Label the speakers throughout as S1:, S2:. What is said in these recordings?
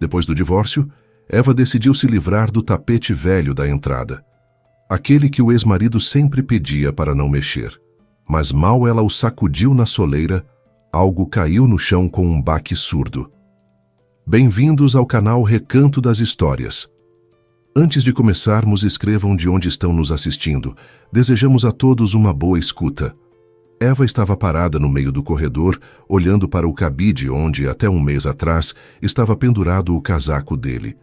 S1: Depois do divórcio, Eva decidiu se livrar do tapete velho da entrada, aquele que o ex-marido sempre pedia para não mexer. Mas mal ela o sacudiu na soleira, algo caiu no chão com um baque surdo. Bem-vindos ao canal Recanto das Histórias. Antes de começarmos, escrevam de onde estão nos assistindo. Desejamos a todos uma boa escuta. Eva estava parada no meio do corredor, olhando para o cabide onde, até um mês atrás, estava pendurado o casaco dele.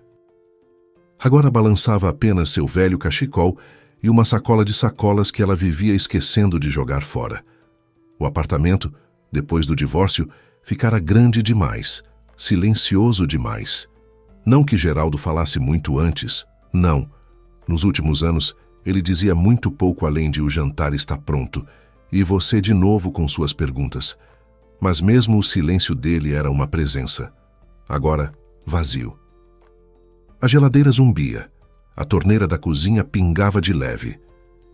S1: Agora balançava apenas seu velho cachecol e uma sacola de sacolas que ela vivia esquecendo de jogar fora. O apartamento, depois do divórcio, ficara grande demais, silencioso demais. Não que Geraldo falasse muito antes, não. Nos últimos anos, ele dizia muito pouco além de "o jantar está pronto", e você de novo com suas perguntas. Mas mesmo o silêncio dele era uma presença. Agora, vazio. A geladeira zumbia, a torneira da cozinha pingava de leve,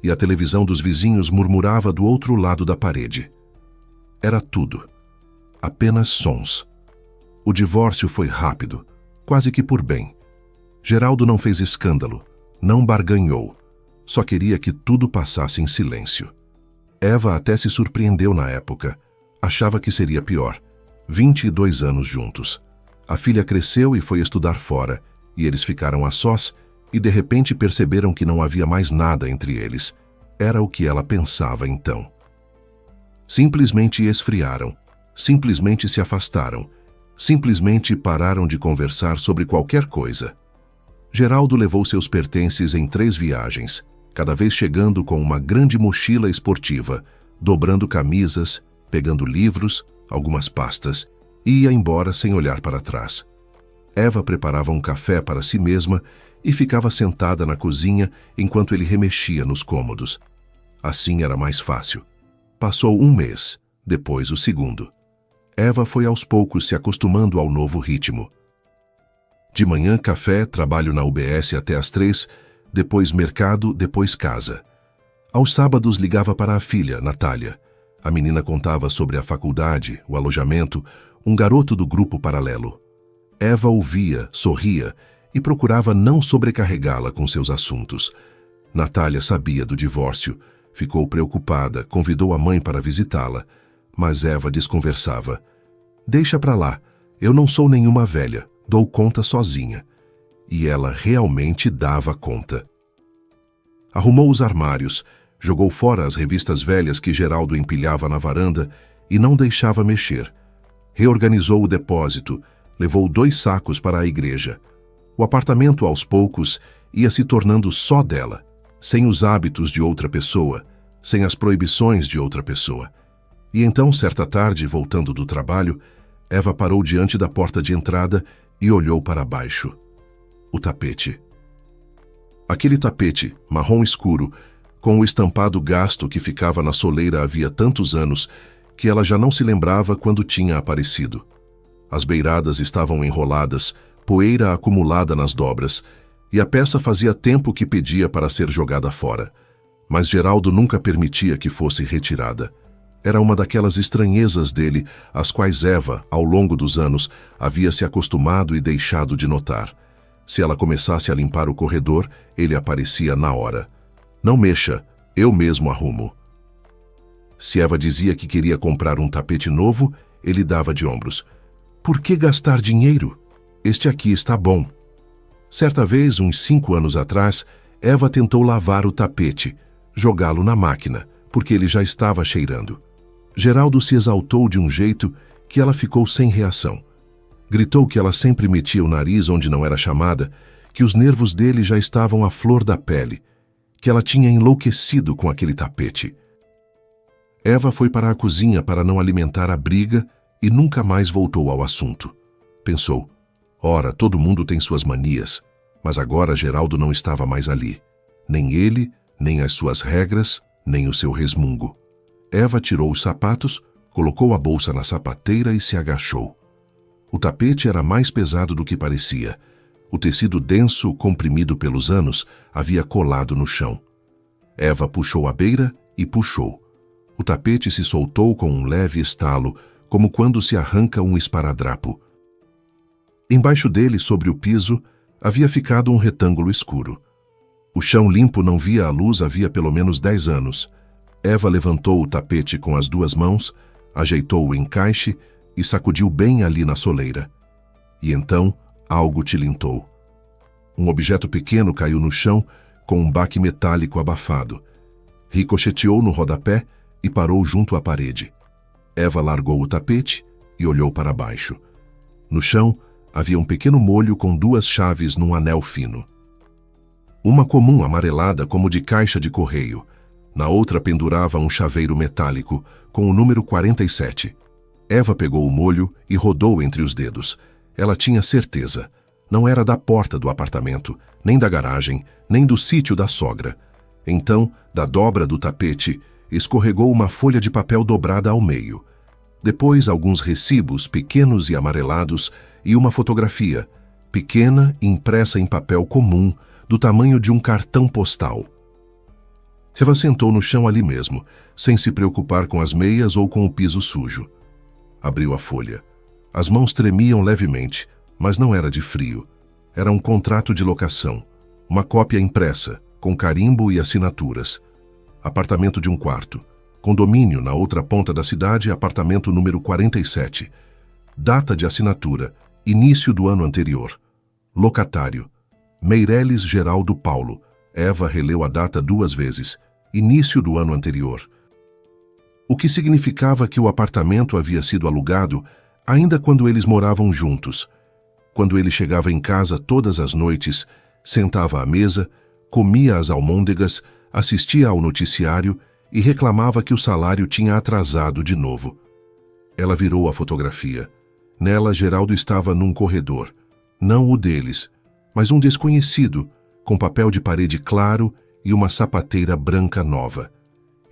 S1: e a televisão dos vizinhos murmurava do outro lado da parede. Era tudo. Apenas sons. O divórcio foi rápido, quase que por bem. Geraldo não fez escândalo, não barganhou. Só queria que tudo passasse em silêncio. Eva até se surpreendeu na época. Achava que seria pior. 22 anos juntos. A filha cresceu e foi estudar fora, e eles ficaram a sós, e de repente perceberam que não havia mais nada entre eles. Era o que ela pensava então. Simplesmente esfriaram, simplesmente se afastaram, simplesmente pararam de conversar sobre qualquer coisa. Geraldo levou seus pertences em 3 viagens, cada vez chegando com uma grande mochila esportiva, dobrando camisas, pegando livros, algumas pastas, e ia embora sem olhar para trás. Eva preparava um café para si mesma e ficava sentada na cozinha enquanto ele remexia nos cômodos. Assim era mais fácil. Passou um mês, depois o segundo. Eva foi aos poucos se acostumando ao novo ritmo. De manhã, café, trabalho na UBS até às 3, depois mercado, depois casa. Aos sábados ligava para a filha, Natália. A menina contava sobre a faculdade, o alojamento, um garoto do grupo paralelo. Eva ouvia, sorria e procurava não sobrecarregá-la com seus assuntos. Natália sabia do divórcio, ficou preocupada, convidou a mãe para visitá-la, mas Eva desconversava. "Deixa pra lá, eu não sou nenhuma velha, dou conta sozinha." E ela realmente dava conta. Arrumou os armários, jogou fora as revistas velhas que Geraldo empilhava na varanda e não deixava mexer. Reorganizou o depósito, levou 2 sacos para a igreja. O apartamento, aos poucos, ia se tornando só dela, sem os hábitos de outra pessoa, sem as proibições de outra pessoa. E então, certa tarde, voltando do trabalho, Eva parou diante da porta de entrada e olhou para baixo. O tapete. Aquele tapete, marrom escuro, com o estampado gasto que ficava na soleira havia tantos anos que ela já não se lembrava quando tinha aparecido. As beiradas estavam enroladas, poeira acumulada nas dobras, e a peça fazia tempo que pedia para ser jogada fora. Mas Geraldo nunca permitia que fosse retirada. Era uma daquelas estranhezas dele, às quais Eva, ao longo dos anos, havia se acostumado e deixado de notar. Se ela começasse a limpar o corredor, ele aparecia na hora. "Não mexa, eu mesmo arrumo." Se Eva dizia que queria comprar um tapete novo, ele dava de ombros. "Por que gastar dinheiro? Este aqui está bom." Certa vez, uns 5 anos atrás, Eva tentou lavar o tapete, jogá-lo na máquina, porque ele já estava cheirando. Geraldo se exaltou de um jeito que ela ficou sem reação. Gritou que ela sempre metia o nariz onde não era chamada, que os nervos dele já estavam à flor da pele, que ela tinha enlouquecido com aquele tapete. Eva foi para a cozinha para não alimentar a briga e nunca mais voltou ao assunto. Pensou, ora, todo mundo tem suas manias, mas agora Geraldo não estava mais ali. Nem ele, nem as suas regras, nem o seu resmungo. Eva tirou os sapatos, colocou a bolsa na sapateira e se agachou. O tapete era mais pesado do que parecia. O tecido denso, comprimido pelos anos, havia colado no chão. Eva puxou a beira e puxou. O tapete se soltou com um leve estalo, como quando se arranca um esparadrapo. Embaixo dele, sobre o piso, havia ficado um retângulo escuro. O chão limpo não via a luz havia pelo menos 10 anos. Eva levantou o tapete com as 2 mãos, ajeitou o encaixe e sacudiu bem ali na soleira. E então, algo tilintou. Um objeto pequeno caiu no chão com um baque metálico abafado. Ricocheteou no rodapé e parou junto à parede. Eva largou o tapete e olhou para baixo. No chão, havia um pequeno molho com 2 chaves num anel fino. Uma comum amarelada como de caixa de correio. Na outra pendurava um chaveiro metálico com o número 47. Eva pegou o molho e rodou entre os dedos. Ela tinha certeza. Não era da porta do apartamento, nem da garagem, nem do sítio da sogra. Então, da dobra do tapete, escorregou uma folha de papel dobrada ao meio. Depois, alguns recibos pequenos e amarelados e uma fotografia, pequena, impressa em papel comum, do tamanho de um cartão postal. Eva sentou no chão ali mesmo, sem se preocupar com as meias ou com o piso sujo. Abriu a folha. As mãos tremiam levemente, mas não era de frio. Era um contrato de locação, uma cópia impressa, com carimbo e assinaturas. Apartamento de 1 quarto. Condomínio na outra ponta da cidade, apartamento número 47. Data de assinatura, início do ano anterior. Locatário, Meireles Geraldo Paulo. Eva releu a data 2 vezes. Início do ano anterior. O que significava que o apartamento havia sido alugado ainda quando eles moravam juntos. Quando ele chegava em casa todas as noites, sentava à mesa, comia as almôndegas, assistia ao noticiário e reclamava que o salário tinha atrasado de novo. Ela virou a fotografia. Nela, Geraldo estava num corredor. Não o deles, mas um desconhecido, com papel de parede claro e uma sapateira branca nova.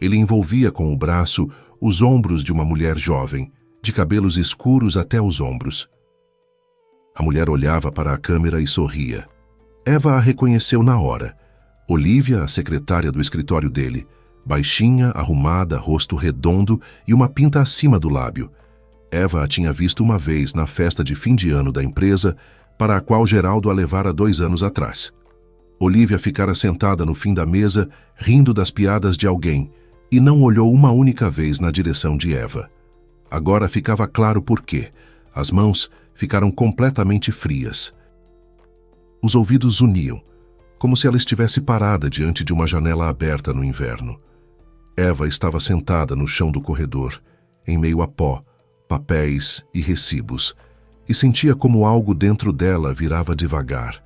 S1: Ele envolvia com o braço os ombros de uma mulher jovem, de cabelos escuros até os ombros. A mulher olhava para a câmera e sorria. Eva a reconheceu na hora. Olívia, a secretária do escritório dele, baixinha, arrumada, rosto redondo e uma pinta acima do lábio. Eva a tinha visto uma vez na festa de fim de ano da empresa, para a qual Geraldo a levara 2 anos atrás. Olívia ficara sentada no fim da mesa, rindo das piadas de alguém, e não olhou uma única vez na direção de Eva. Agora ficava claro por quê. As mãos ficaram completamente frias. Os ouvidos uniam, como se ela estivesse parada diante de uma janela aberta no inverno. Eva estava sentada no chão do corredor, em meio a pó, papéis e recibos, e sentia como algo dentro dela virava devagar,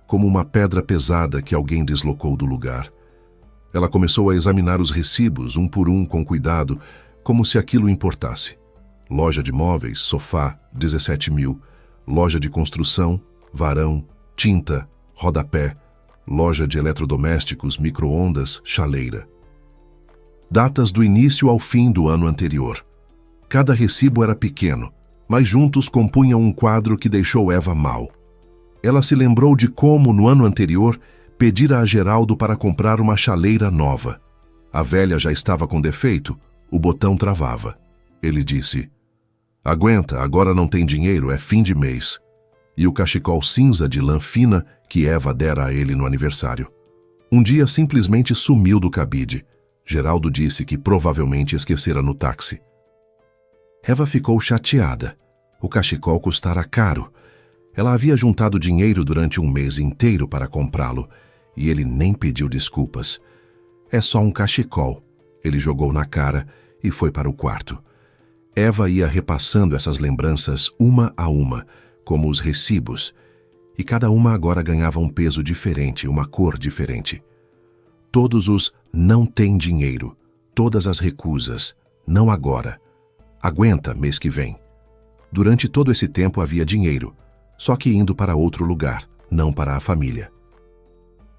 S1: como uma pedra pesada que alguém deslocou do lugar. Ela começou a examinar os recibos, um por um, com cuidado, como se aquilo importasse. Loja de móveis, sofá, 17 mil. Loja de construção, varão, tinta, rodapé. Loja de eletrodomésticos, micro-ondas, chaleira. Datas do início ao fim do ano anterior. Cada recibo era pequeno, mas juntos compunham um quadro que deixou Eva mal. Ela se lembrou de como, no ano anterior, pedira a Geraldo para comprar uma chaleira nova. A velha já estava com defeito, o botão travava. Ele disse: "Aguenta, agora não tem dinheiro, é fim de mês." E o cachecol cinza de lã fina que Eva dera a ele no aniversário. Um dia simplesmente sumiu do cabide. Geraldo disse que provavelmente esquecera no táxi. Eva ficou chateada. O cachecol custara caro. Ela havia juntado dinheiro durante 1 mês inteiro para comprá-lo, e ele nem pediu desculpas. "É só um cachecol." Ele jogou na cara e foi para o quarto. Eva ia repassando essas lembranças uma a uma, como os recibos, e cada uma agora ganhava um peso diferente, uma cor diferente. Todos os "não tem dinheiro", todas as recusas, "não agora", "aguenta, mês que vem." Durante todo esse tempo havia dinheiro, só que indo para outro lugar, não para a família.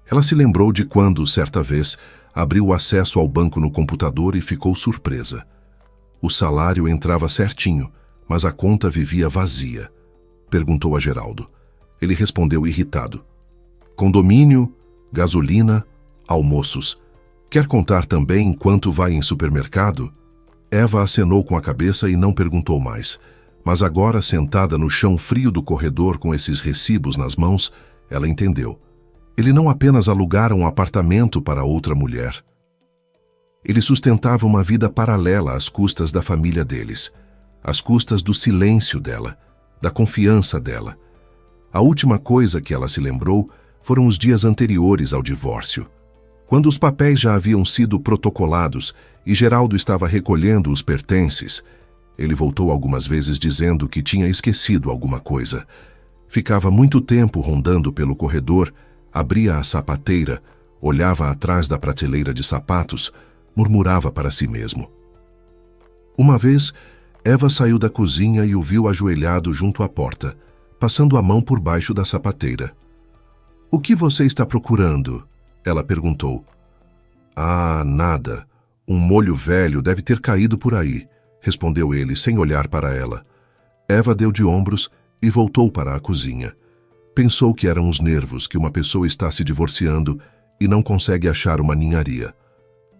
S1: Ela se lembrou de quando, certa vez, abriu o acesso ao banco no computador e ficou surpresa. O salário entrava certinho, mas a conta vivia vazia. Perguntou a Geraldo. Ele respondeu irritado: "Condomínio, gasolina, almoços. Quer contar também quanto vai em supermercado?" Eva acenou com a cabeça e não perguntou mais. Mas agora, sentada no chão frio do corredor com esses recibos nas mãos, ela entendeu. Ele não apenas alugara um apartamento para outra mulher. Ele sustentava uma vida paralela às custas da família deles, às custas do silêncio dela, da confiança dela. A última coisa que ela se lembrou foram os dias anteriores ao divórcio, quando os papéis já haviam sido protocolados e Geraldo estava recolhendo os pertences. Ele voltou algumas vezes dizendo que tinha esquecido alguma coisa. Ficava muito tempo rondando pelo corredor, abria a sapateira, olhava atrás da prateleira de sapatos, murmurava para si mesmo. Uma vez, Eva saiu da cozinha e o viu ajoelhado junto à porta, passando a mão por baixo da sapateira. "O que você está procurando?" ela perguntou. "Ah, nada. Um molho velho deve ter caído por aí", respondeu ele, sem olhar para ela. Eva deu de ombros e voltou para a cozinha. Pensou que eram os nervos, que uma pessoa está se divorciando e não consegue achar uma ninharia.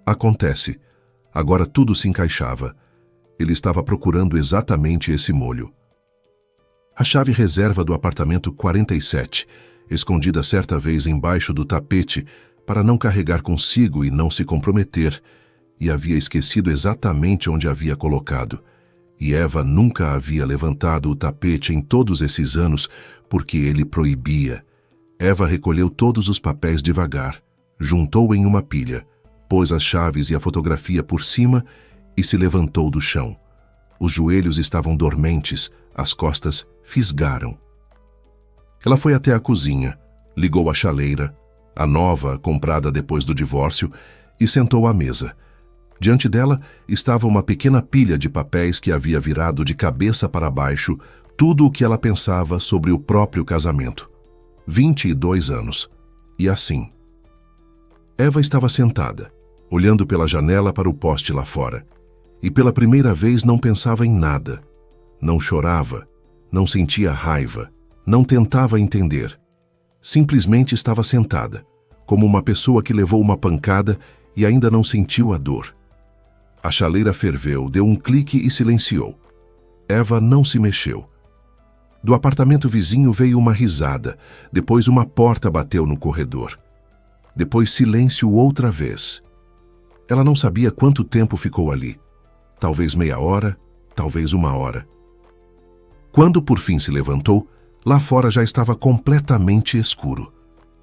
S1: Acontece. Agora tudo se encaixava. Ele estava procurando exatamente esse molho. A chave reserva do apartamento 47, escondida certa vez embaixo do tapete para não carregar consigo e não se comprometer, e havia esquecido exatamente onde havia colocado. E Eva nunca havia levantado o tapete em todos esses anos porque ele proibia. Eva recolheu todos os papéis devagar, juntou em uma pilha, pôs as chaves e a fotografia por cima e se levantou do chão. Os joelhos estavam dormentes, as costas fisgaram. Ela foi até a cozinha, ligou a chaleira, a nova, comprada depois do divórcio, e sentou à mesa. Diante dela estava uma pequena pilha de papéis que havia virado de cabeça para baixo tudo o que ela pensava sobre o próprio casamento. 22 anos. E assim. Eva estava sentada, olhando pela janela para o poste lá fora, e pela primeira vez não pensava em nada. Não chorava, não sentia raiva, não tentava entender. Simplesmente estava sentada, como uma pessoa que levou uma pancada e ainda não sentiu a dor. A chaleira ferveu, deu um clique e silenciou. Eva não se mexeu. Do apartamento vizinho veio uma risada, depois uma porta bateu no corredor. Depois silêncio outra vez. Ela não sabia quanto tempo ficou ali. Talvez meia hora, talvez uma hora. Quando por fim se levantou, lá fora já estava completamente escuro.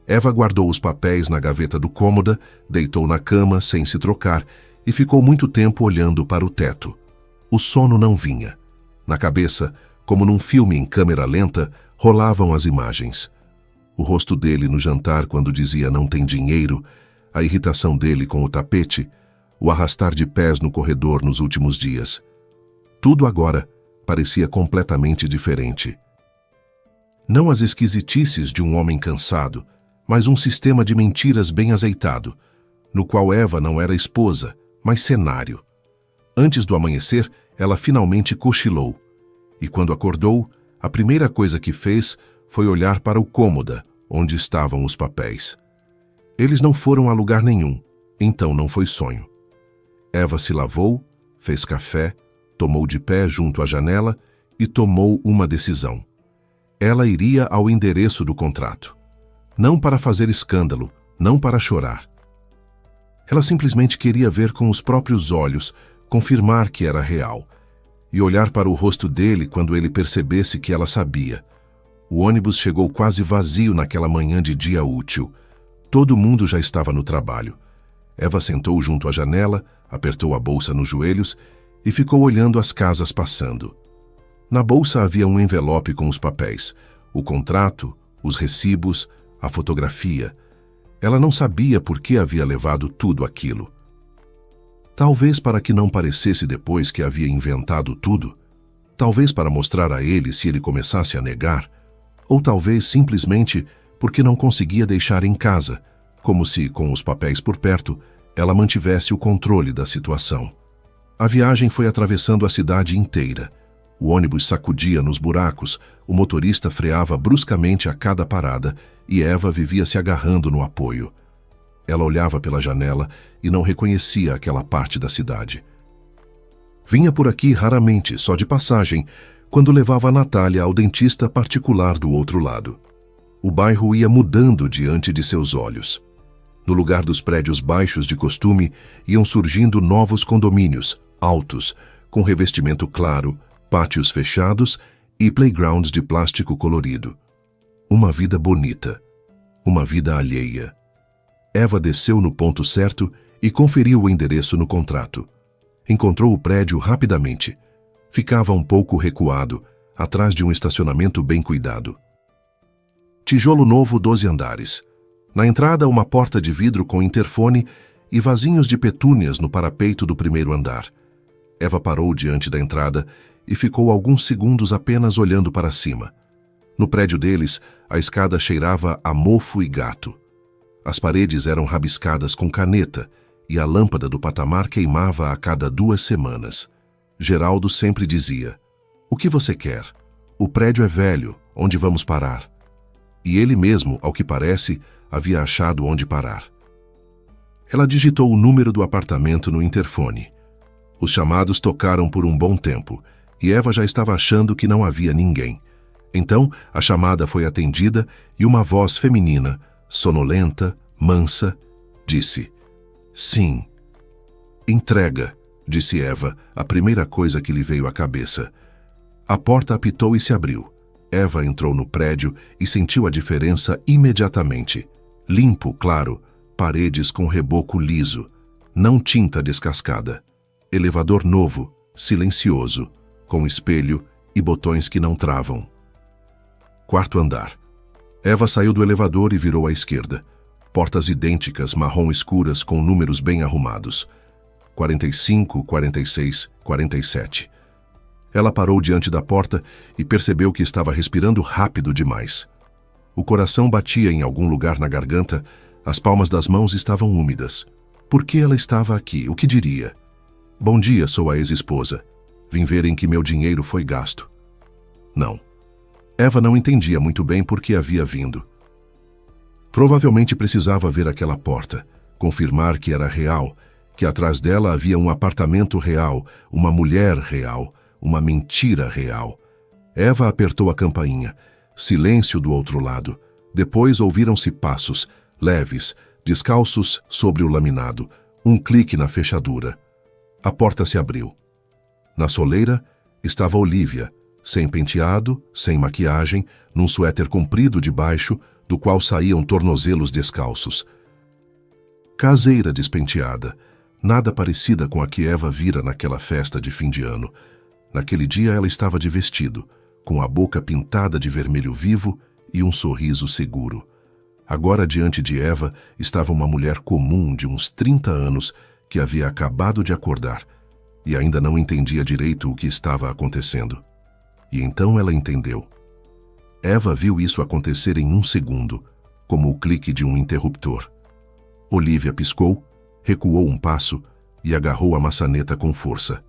S1: Eva guardou os papéis na gaveta do cômoda, deitou na cama sem se trocar e ficou muito tempo olhando para o teto. O sono não vinha. Na cabeça, como num filme em câmera lenta, rolavam as imagens. O rosto dele no jantar quando dizia não tem dinheiro, a irritação dele com o tapete, o arrastar de pés no corredor nos últimos dias. Tudo agora parecia completamente diferente. Não as esquisitices de um homem cansado, mas um sistema de mentiras bem azeitado, no qual Eva não era esposa, mas cenário. Antes do amanhecer, ela finalmente cochilou. E quando acordou, a primeira coisa que fez foi olhar para o cômoda, onde estavam os papéis. Eles não foram a lugar nenhum, então não foi sonho. Eva se lavou, fez café, tomou de pé junto à janela e tomou uma decisão. Ela iria ao endereço do contrato. Não para fazer escândalo, não para chorar. Ela simplesmente queria ver com os próprios olhos, confirmar que era real, e olhar para o rosto dele quando ele percebesse que ela sabia. O ônibus chegou quase vazio naquela manhã de dia útil. Todo mundo já estava no trabalho. Eva sentou junto à janela, apertou a bolsa nos joelhos e ficou olhando as casas passando. Na bolsa havia um envelope com os papéis, o contrato, os recibos, a fotografia. Ela não sabia por que havia levado tudo aquilo. Talvez para que não parecesse depois que havia inventado tudo, talvez para mostrar a ele se ele começasse a negar, ou talvez simplesmente porque não conseguia deixar em casa, como se, com os papéis por perto, ela mantivesse o controle da situação. A viagem foi atravessando a cidade inteira. O ônibus sacudia nos buracos, o motorista freava bruscamente a cada parada e Eva vivia se agarrando no apoio. Ela olhava pela janela e não reconhecia aquela parte da cidade. Vinha por aqui raramente, só de passagem, quando levava a Natália ao dentista particular do outro lado. O bairro ia mudando diante de seus olhos. No lugar dos prédios baixos de costume, iam surgindo novos condomínios, altos, com revestimento claro, pátios fechados e playgrounds de plástico colorido. Uma vida bonita. Uma vida alheia. Eva desceu no ponto certo e conferiu o endereço no contrato. Encontrou o prédio rapidamente. Ficava um pouco recuado, atrás de um estacionamento bem cuidado. Tijolo novo, 12 andares. Na entrada, uma porta de vidro com interfone e vasinhos de petúnias no parapeito do primeiro andar. Eva parou diante da entrada e ficou alguns segundos apenas olhando para cima. No prédio deles, a escada cheirava a mofo e gato. As paredes eram rabiscadas com caneta e a lâmpada do patamar queimava a cada 2 semanas. Geraldo sempre dizia: "O que você quer? O prédio é velho, onde vamos parar?" E ele mesmo, ao que parece, havia achado onde parar. Ela digitou o número do apartamento no interfone. Os chamados tocaram por um bom tempo, e Eva já estava achando que não havia ninguém. Então, a chamada foi atendida e uma voz feminina, sonolenta, mansa, disse: "Sim." "Entrega", disse Eva, a primeira coisa que lhe veio à cabeça. A porta apitou e se abriu. Eva entrou no prédio e sentiu a diferença imediatamente. Limpo, claro, paredes com reboco liso, não tinta descascada. Elevador novo, silencioso, com espelho e botões que não travam. 4º andar. Eva saiu do elevador e virou à esquerda. Portas idênticas, marrom escuras, com números bem arrumados. 45, 46, 47. Ela parou diante da porta e percebeu que estava respirando rápido demais. O coração batia em algum lugar na garganta, as palmas das mãos estavam úmidas. Por que ela estava aqui? O que diria? "Bom dia, sou a ex-esposa. Vim ver em que meu dinheiro foi gasto." Não. Eva não entendia muito bem por que havia vindo. Provavelmente precisava ver aquela porta, confirmar que era real, que atrás dela havia um apartamento real, uma mulher real, uma mentira real. Eva apertou a campainha. Silêncio do outro lado. Depois ouviram-se passos, leves, descalços sobre o laminado. Um clique na fechadura. A porta se abriu. Na soleira estava Olívia, sem penteado, sem maquiagem, num suéter comprido de baixo, do qual saíam tornozelos descalços. Caseira despenteada, nada parecida com a que Eva vira naquela festa de fim de ano. Naquele dia ela estava de vestido, com a boca pintada de vermelho vivo e um sorriso seguro. Agora diante de Eva estava uma mulher comum de uns 30 anos que havia acabado de acordar e ainda não entendia direito o que estava acontecendo. E então ela entendeu. Eva viu isso acontecer em 1 segundo, como o clique de um interruptor. Olívia piscou, recuou um passo e agarrou a maçaneta com força.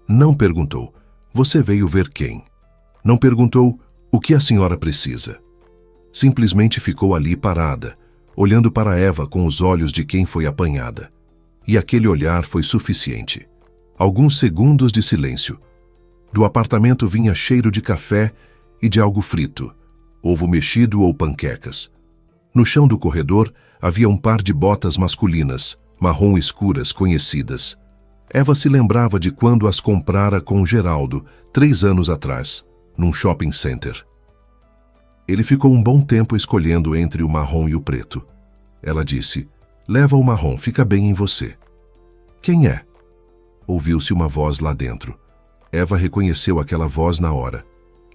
S1: Não perguntou: "Você veio ver quem?" Não perguntou: "O que a senhora precisa?" Simplesmente ficou ali parada, olhando para Eva com os olhos de quem foi apanhada. E aquele olhar foi suficiente. Alguns segundos de silêncio. Do apartamento vinha cheiro de café e de algo frito, ovo mexido ou panquecas. No chão do corredor havia um par de botas masculinas, marrom escuras, conhecidas. Eva se lembrava de quando as comprara com Geraldo, 3 anos atrás, num shopping center. Ele ficou um bom tempo escolhendo entre o marrom e o preto. Ela disse: "Leva o marrom, fica bem em você." "Quem é?" Ouviu-se uma voz lá dentro. Eva reconheceu aquela voz na hora.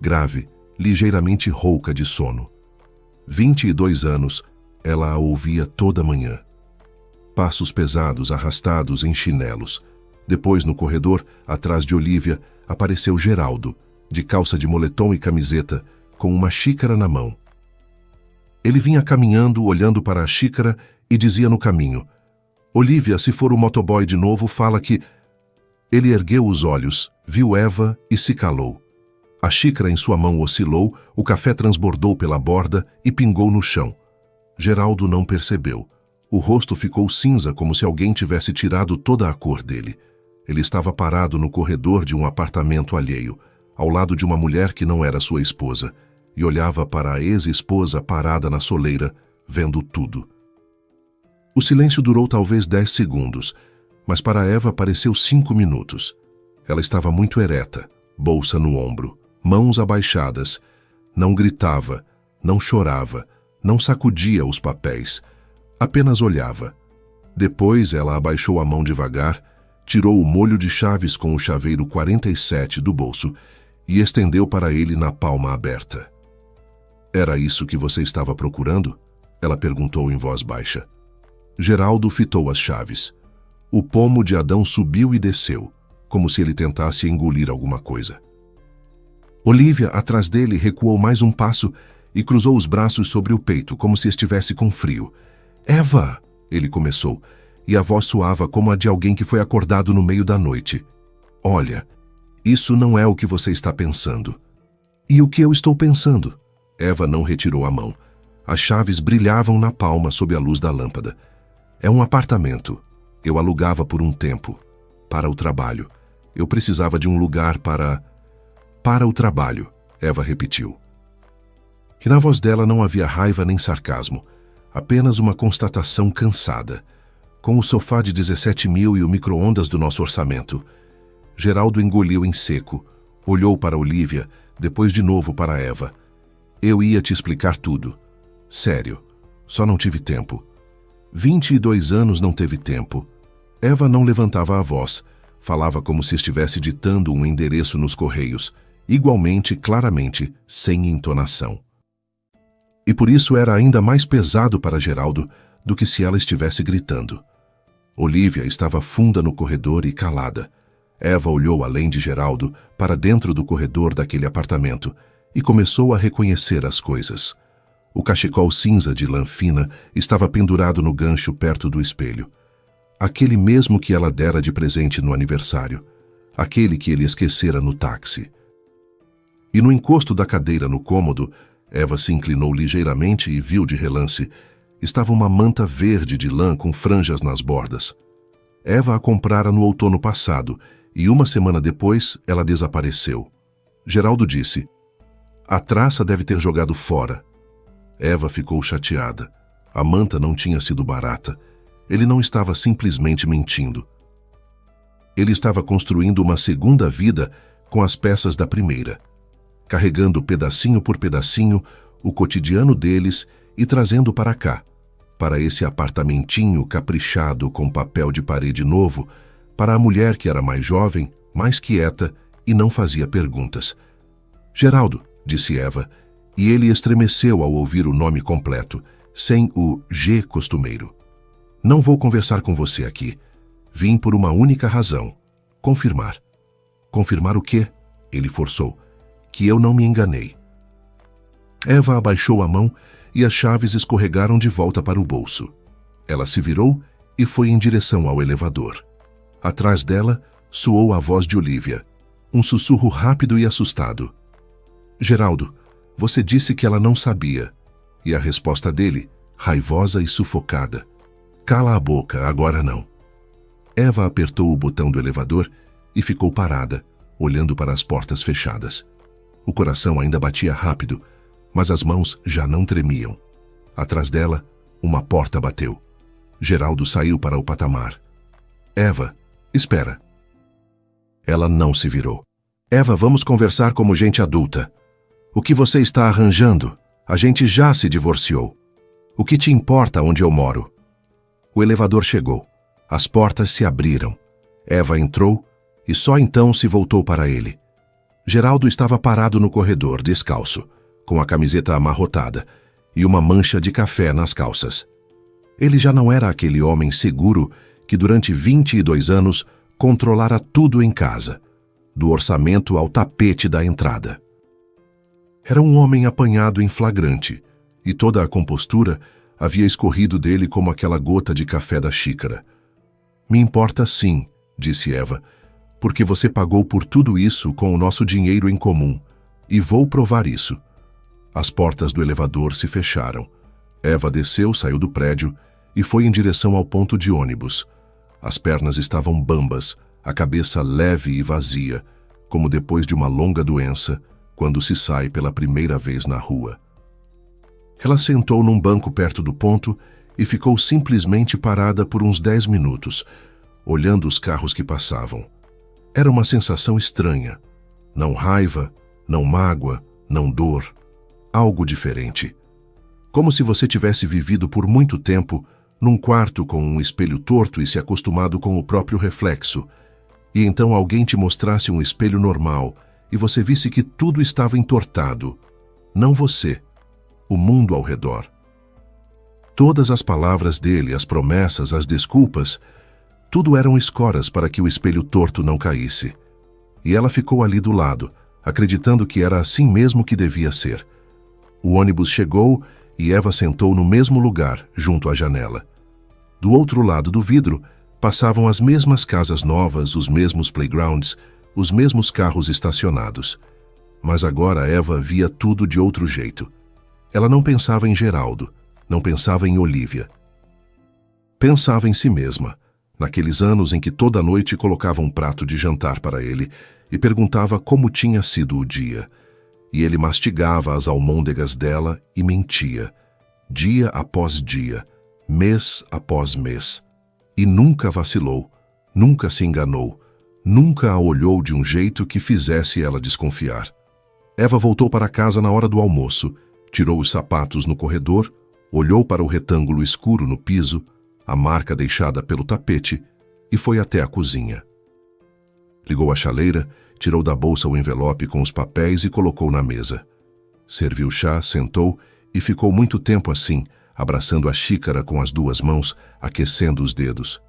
S1: Grave, ligeiramente rouca de sono. 22 anos, ela a ouvia toda manhã. Passos pesados, arrastados em chinelos. Depois, no corredor, atrás de Olívia, apareceu Geraldo, de calça de moletom e camiseta, com uma xícara na mão. Ele vinha caminhando, olhando para a xícara e dizia no caminho: "Olívia, se for o motoboy de novo, fala que..." Ele ergueu os olhos, viu Eva e se calou. A xícara em sua mão oscilou, o café transbordou pela borda e pingou no chão. Geraldo não percebeu. O rosto ficou cinza, como se alguém tivesse tirado toda a cor dele. Ele estava parado no corredor de um apartamento alheio. ao lado de uma mulher que não era sua esposa, e olhava para a ex-esposa parada na soleira, vendo tudo. O silêncio durou talvez 10 segundos, mas para Eva pareceu 5 minutos. Ela estava muito ereta, bolsa no ombro, mãos abaixadas. Não gritava, não chorava, não sacudia os papéis, apenas olhava. Depois ela abaixou a mão devagar, tirou o molho de chaves com o chaveiro 47 do bolso e estendeu para ele na palma aberta. "Era isso que você estava procurando?" Ela perguntou em voz baixa. Geraldo fitou as chaves. O pomo de Adão subiu e desceu, como se ele tentasse engolir alguma coisa. Olívia, atrás dele, recuou mais um passo e cruzou os braços sobre o peito, como se estivesse com frio. "Eva!" ele começou, e a voz soava como a de alguém que foi acordado no meio da noite. "Olha, isso não é o que você está pensando." "E o que eu estou pensando?" Eva não retirou a mão. As chaves brilhavam na palma sob a luz da lâmpada. "É um apartamento. Eu alugava por um tempo. Para o trabalho. Eu precisava de um lugar para o trabalho", Eva repetiu. E na voz dela não havia raiva nem sarcasmo, apenas uma constatação cansada. "Com o sofá de 17.000 e o micro-ondas do nosso orçamento." Geraldo engoliu em seco, olhou para Olívia, depois de novo para Eva. "Eu ia te explicar tudo. Sério, só não tive tempo." 22 anos não teve tempo. Eva não levantava a voz, falava como se estivesse ditando um endereço nos correios, igualmente, claramente, sem entonação. E por isso era ainda mais pesado para Geraldo do que se ela estivesse gritando. Olívia estava funda no corredor e calada. Eva olhou além de Geraldo para dentro do corredor daquele apartamento e começou a reconhecer as coisas. O cachecol cinza de lã fina estava pendurado no gancho perto do espelho. Aquele mesmo que ela dera de presente no aniversário. Aquele que ele esquecera no táxi. E no encosto da cadeira no cômodo, Eva se inclinou ligeiramente e viu de relance. Estava uma manta verde de lã com franjas nas bordas. Eva a comprara no outono passado e 1 semana depois ela desapareceu. Geraldo disse: "A traça deve ter jogado fora." Eva ficou chateada. A manta não tinha sido barata. Ele não estava simplesmente mentindo. Ele estava construindo uma segunda vida com as peças da primeira, carregando pedacinho por pedacinho o cotidiano deles e trazendo para cá, para esse apartamentinho caprichado com papel de parede novo, para a mulher que era mais jovem, mais quieta e não fazia perguntas. "Geraldo", disse Eva, e ele estremeceu ao ouvir o nome completo, sem o G costumeiro. "Não vou conversar com você aqui. Vim por uma única razão. Confirmar." "Confirmar o quê?" Ele forçou. "Que eu não me enganei." Eva abaixou a mão e as chaves escorregaram de volta para o bolso. Ela se virou e foi em direção ao elevador. Atrás dela, soou a voz de Olívia, um sussurro rápido e assustado. "Geraldo, você disse que ela não sabia." E a resposta dele, raivosa e sufocada: "Cala a boca, agora não." Eva apertou o botão do elevador e ficou parada, olhando para as portas fechadas. O coração ainda batia rápido, mas as mãos já não tremiam. Atrás dela, uma porta bateu. Geraldo saiu para o patamar. "Eva, espera." Ela não se virou. "Eva, vamos conversar como gente adulta. O que você está arranjando? A gente já se divorciou. O que te importa onde eu moro?" O elevador chegou. As portas se abriram. Eva entrou e só então se voltou para ele. Geraldo estava parado no corredor, descalço, com a camiseta amarrotada e uma mancha de café nas calças. Ele já não era aquele homem seguro que durante 22 anos controlara tudo em casa, do orçamento ao tapete da entrada. Era um homem apanhado em flagrante, e toda a compostura havia escorrido dele como aquela gota de café da xícara. "Me importa sim", disse Eva, "porque você pagou por tudo isso com o nosso dinheiro em comum, e vou provar isso." As portas do elevador se fecharam. Eva desceu, saiu do prédio e foi em direção ao ponto de ônibus. As pernas estavam bambas, a cabeça leve e vazia, como depois de uma longa doença, quando se sai pela primeira vez na rua. Ela sentou num banco perto do ponto e ficou simplesmente parada por uns 10 minutos, olhando os carros que passavam. Era uma sensação estranha. Não raiva, não mágoa, não dor. Algo diferente. Como se você tivesse vivido por muito tempo num quarto com um espelho torto e se acostumado com o próprio reflexo, e então alguém te mostrasse um espelho normal e você visse que tudo estava entortado. Não você, o mundo ao redor. Todas as palavras dele, as promessas, as desculpas, tudo eram escoras para que o espelho torto não caísse. E ela ficou ali do lado, acreditando que era assim mesmo que devia ser. O ônibus chegou e Eva sentou no mesmo lugar, junto à janela. Do outro lado do vidro, passavam as mesmas casas novas, os mesmos playgrounds, os mesmos carros estacionados. Mas agora Eva via tudo de outro jeito. Ela não pensava em Geraldo, não pensava em Olívia. Pensava em si mesma, naqueles anos em que toda noite colocava um prato de jantar para ele e perguntava como tinha sido o dia. E ele mastigava as almôndegas dela e mentia, dia após dia, mês após mês. E nunca vacilou, nunca se enganou, nunca a olhou de um jeito que fizesse ela desconfiar. Eva voltou para casa na hora do almoço, tirou os sapatos no corredor, olhou para o retângulo escuro no piso, a marca deixada pelo tapete, e foi até a cozinha. Ligou a chaleira, tirou da bolsa o envelope com os papéis e colocou na mesa. Serviu chá, sentou e ficou muito tempo assim, abraçando a xícara com as duas mãos, aquecendo os dedos.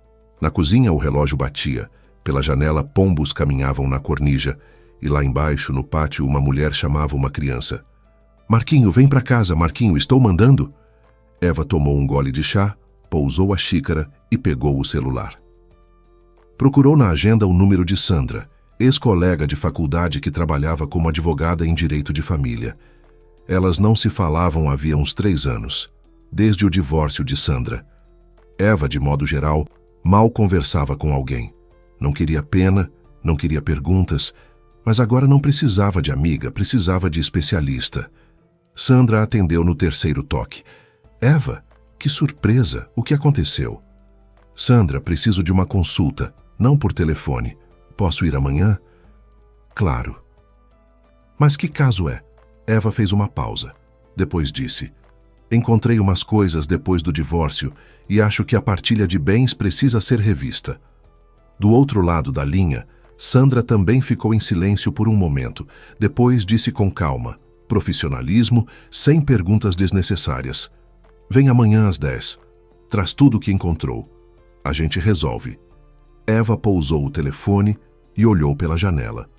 S1: Na cozinha o relógio batia, pela janela pombos caminhavam na cornija, e lá embaixo, no pátio, uma mulher chamava uma criança. "Marquinho, vem para casa, Marquinho, estou mandando." Eva tomou um gole de chá, pousou a xícara e pegou o celular. Procurou na agenda o número de Sandra, ex-colega de faculdade que trabalhava como advogada em direito de família. Elas não se falavam havia uns 3 anos. Desde o divórcio de Sandra. Eva, de modo geral, mal conversava com alguém. Não queria pena, não queria perguntas, mas agora não precisava de amiga, precisava de especialista. Sandra atendeu no terceiro toque. "Eva, que surpresa, o que aconteceu?" "Sandra, preciso de uma consulta, não por telefone. Posso ir amanhã?" "Claro." "Mas que caso é?" Eva fez uma pausa. Depois disse: "Encontrei umas coisas depois do divórcio e acho que a partilha de bens precisa ser revista." Do outro lado da linha, Sandra também ficou em silêncio por um momento. Depois disse com calma, profissionalismo, sem perguntas desnecessárias: "Vem amanhã às 10. Traz tudo o que encontrou. A gente resolve." Eva pousou o telefone e olhou pela janela.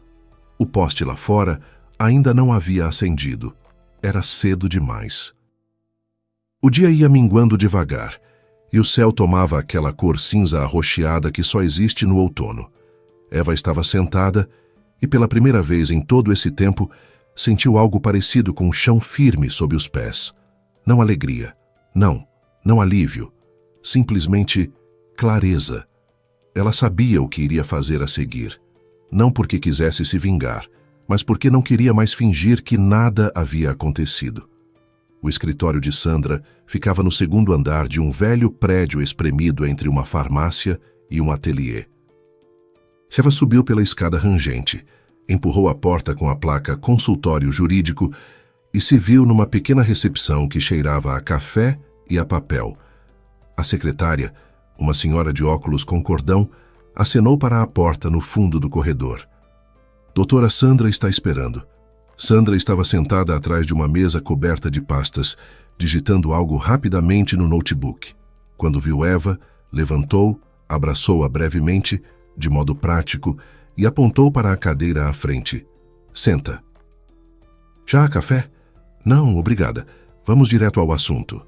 S1: O poste lá fora ainda não havia acendido. Era cedo demais. O dia ia minguando devagar, e o céu tomava aquela cor cinza arroxeada que só existe no outono. Eva estava sentada e, pela primeira vez em todo esse tempo, sentiu algo parecido com um chão firme sob os pés. Não alegria, não alívio, simplesmente clareza. Ela sabia o que iria fazer a seguir, não porque quisesse se vingar, mas porque não queria mais fingir que nada havia acontecido. O escritório de Sandra ficava no segundo andar de um velho prédio espremido entre uma farmácia e um ateliê. Eva subiu pela escada rangente, empurrou a porta com a placa "Consultório Jurídico" e se viu numa pequena recepção que cheirava a café e a papel. A secretária, uma senhora de óculos com cordão, acenou para a porta no fundo do corredor. "Doutora Sandra está esperando." Sandra estava sentada atrás de uma mesa coberta de pastas, digitando algo rapidamente no notebook. Quando viu Eva, levantou, abraçou-a brevemente, de modo prático, e apontou para a cadeira à frente. "Senta." "Já há café?" "Não, obrigada. Vamos direto ao assunto."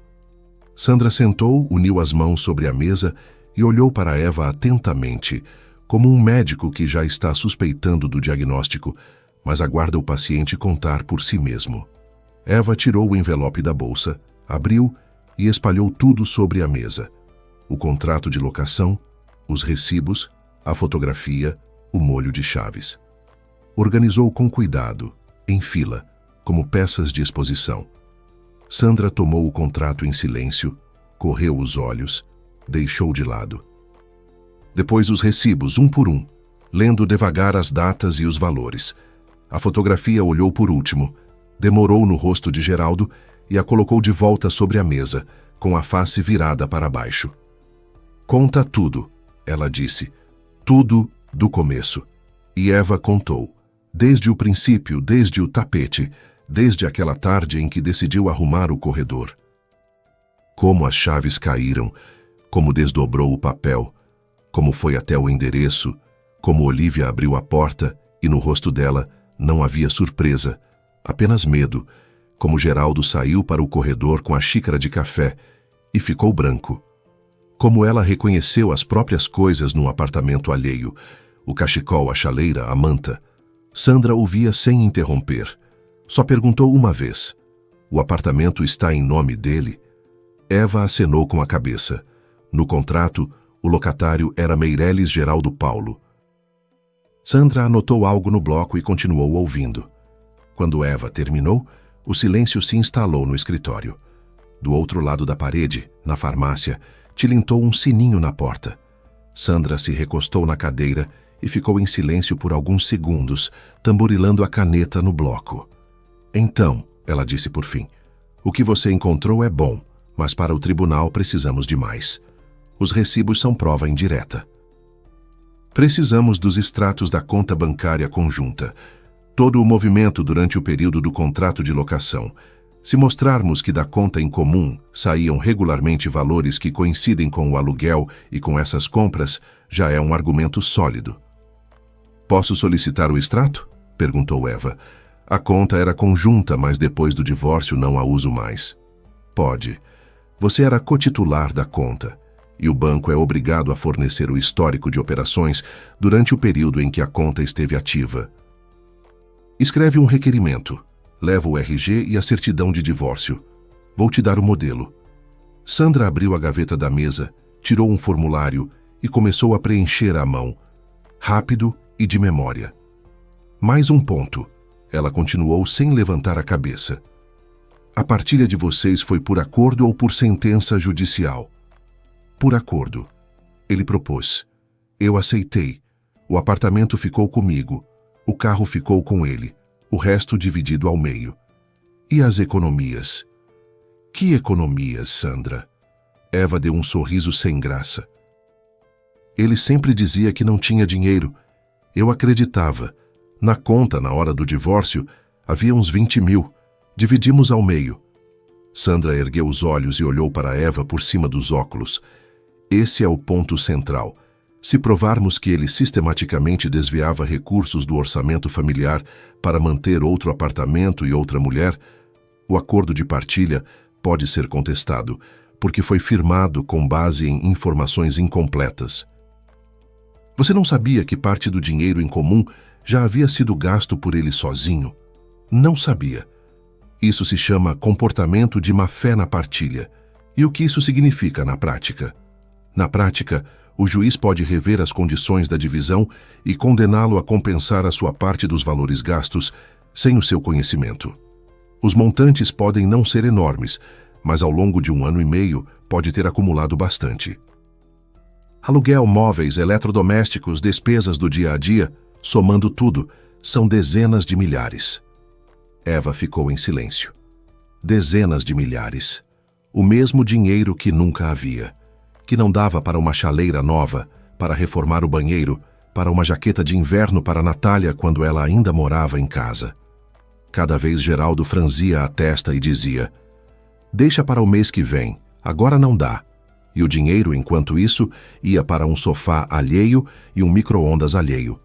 S1: Sandra sentou, uniu as mãos sobre a mesa e olhou para Eva atentamente, como um médico que já está suspeitando do diagnóstico, mas aguarda o paciente contar por si mesmo. Eva tirou o envelope da bolsa, abriu e espalhou tudo sobre a mesa. O contrato de locação, os recibos, a fotografia, o molho de chaves. Organizou com cuidado, em fila, como peças de exposição. Sandra tomou o contrato em silêncio, correu os olhos, deixou de lado. Depois os recibos, um por um, lendo devagar as datas e os valores. A fotografia olhou por último, demorou no rosto de Geraldo e a colocou de volta sobre a mesa, com a face virada para baixo. Conta tudo, ela disse. Tudo do começo. E Eva contou. Desde o princípio, desde o tapete, desde aquela tarde em que decidiu arrumar o corredor. Como as chaves caíram, como desdobrou o papel, como foi até o endereço, como Olívia abriu a porta e no rosto dela não havia surpresa, apenas medo, como Geraldo saiu para o corredor com a xícara de café e ficou branco. Como ela reconheceu as próprias coisas num apartamento alheio, o cachecol, a chaleira, a manta. Sandra ouvia sem interromper. Só perguntou uma vez. O apartamento está em nome dele? Eva acenou com a cabeça. No contrato, o locatário era Meireles Geraldo Paulo. Sandra anotou algo no bloco e continuou ouvindo. Quando Eva terminou, o silêncio se instalou no escritório. Do outro lado da parede, na farmácia, tilintou um sininho na porta. Sandra se recostou na cadeira e ficou em silêncio por alguns segundos, tamborilando a caneta no bloco. Então, ela disse por fim, o que você encontrou é bom, mas para o tribunal precisamos de mais. Os recibos são prova indireta. Precisamos dos extratos da conta bancária conjunta, todo o movimento durante o período do contrato de locação. Se mostrarmos que da conta em comum saíam regularmente valores que coincidem com o aluguel e com essas compras, já é um argumento sólido. Posso solicitar o extrato? Perguntou Eva. A conta era conjunta, mas depois do divórcio não a uso mais. Pode. Você era cotitular da conta, e o banco é obrigado a fornecer o histórico de operações durante o período em que a conta esteve ativa. Escreve um requerimento. Leva o RG e a certidão de divórcio. Vou te dar o modelo. Sandra abriu a gaveta da mesa, tirou um formulário e começou a preencher à mão. Rápido e de memória. Mais um ponto. Ela continuou sem levantar a cabeça. A partilha de vocês foi por acordo ou por sentença judicial? Por acordo. Ele propôs. Eu aceitei. O apartamento ficou comigo. O carro ficou com ele. O resto dividido ao meio. E as economias? Que economias, Sandra? Eva deu um sorriso sem graça. Ele sempre dizia que não tinha dinheiro. Eu acreditava. Na conta, na hora do divórcio, havia uns 20 mil. Dividimos ao meio. Sandra ergueu os olhos e olhou para Eva por cima dos óculos. Esse é o ponto central. Se provarmos que ele sistematicamente desviava recursos do orçamento familiar para manter outro apartamento e outra mulher, o acordo de partilha pode ser contestado, porque foi firmado com base em informações incompletas. Você não sabia que parte do dinheiro em comum já havia sido gasto por ele sozinho? Não sabia. Isso se chama comportamento de má-fé na partilha. E o que isso significa na prática? Na prática, o juiz pode rever as condições da divisão e condená-lo a compensar a sua parte dos valores gastos sem o seu conhecimento. Os montantes podem não ser enormes, mas ao longo de 1 ano e meio pode ter acumulado bastante. Aluguel, móveis, eletrodomésticos, despesas do dia a dia, somando tudo, são dezenas de milhares. Eva ficou em silêncio. Dezenas de milhares. O mesmo dinheiro que nunca havia. Que não dava para uma chaleira nova, para reformar o banheiro, para uma jaqueta de inverno para Natália quando ela ainda morava em casa. Cada vez Geraldo franzia a testa e dizia: deixa para o mês que vem, agora não dá. E o dinheiro, enquanto isso, ia para um sofá alheio e um micro-ondas alheio.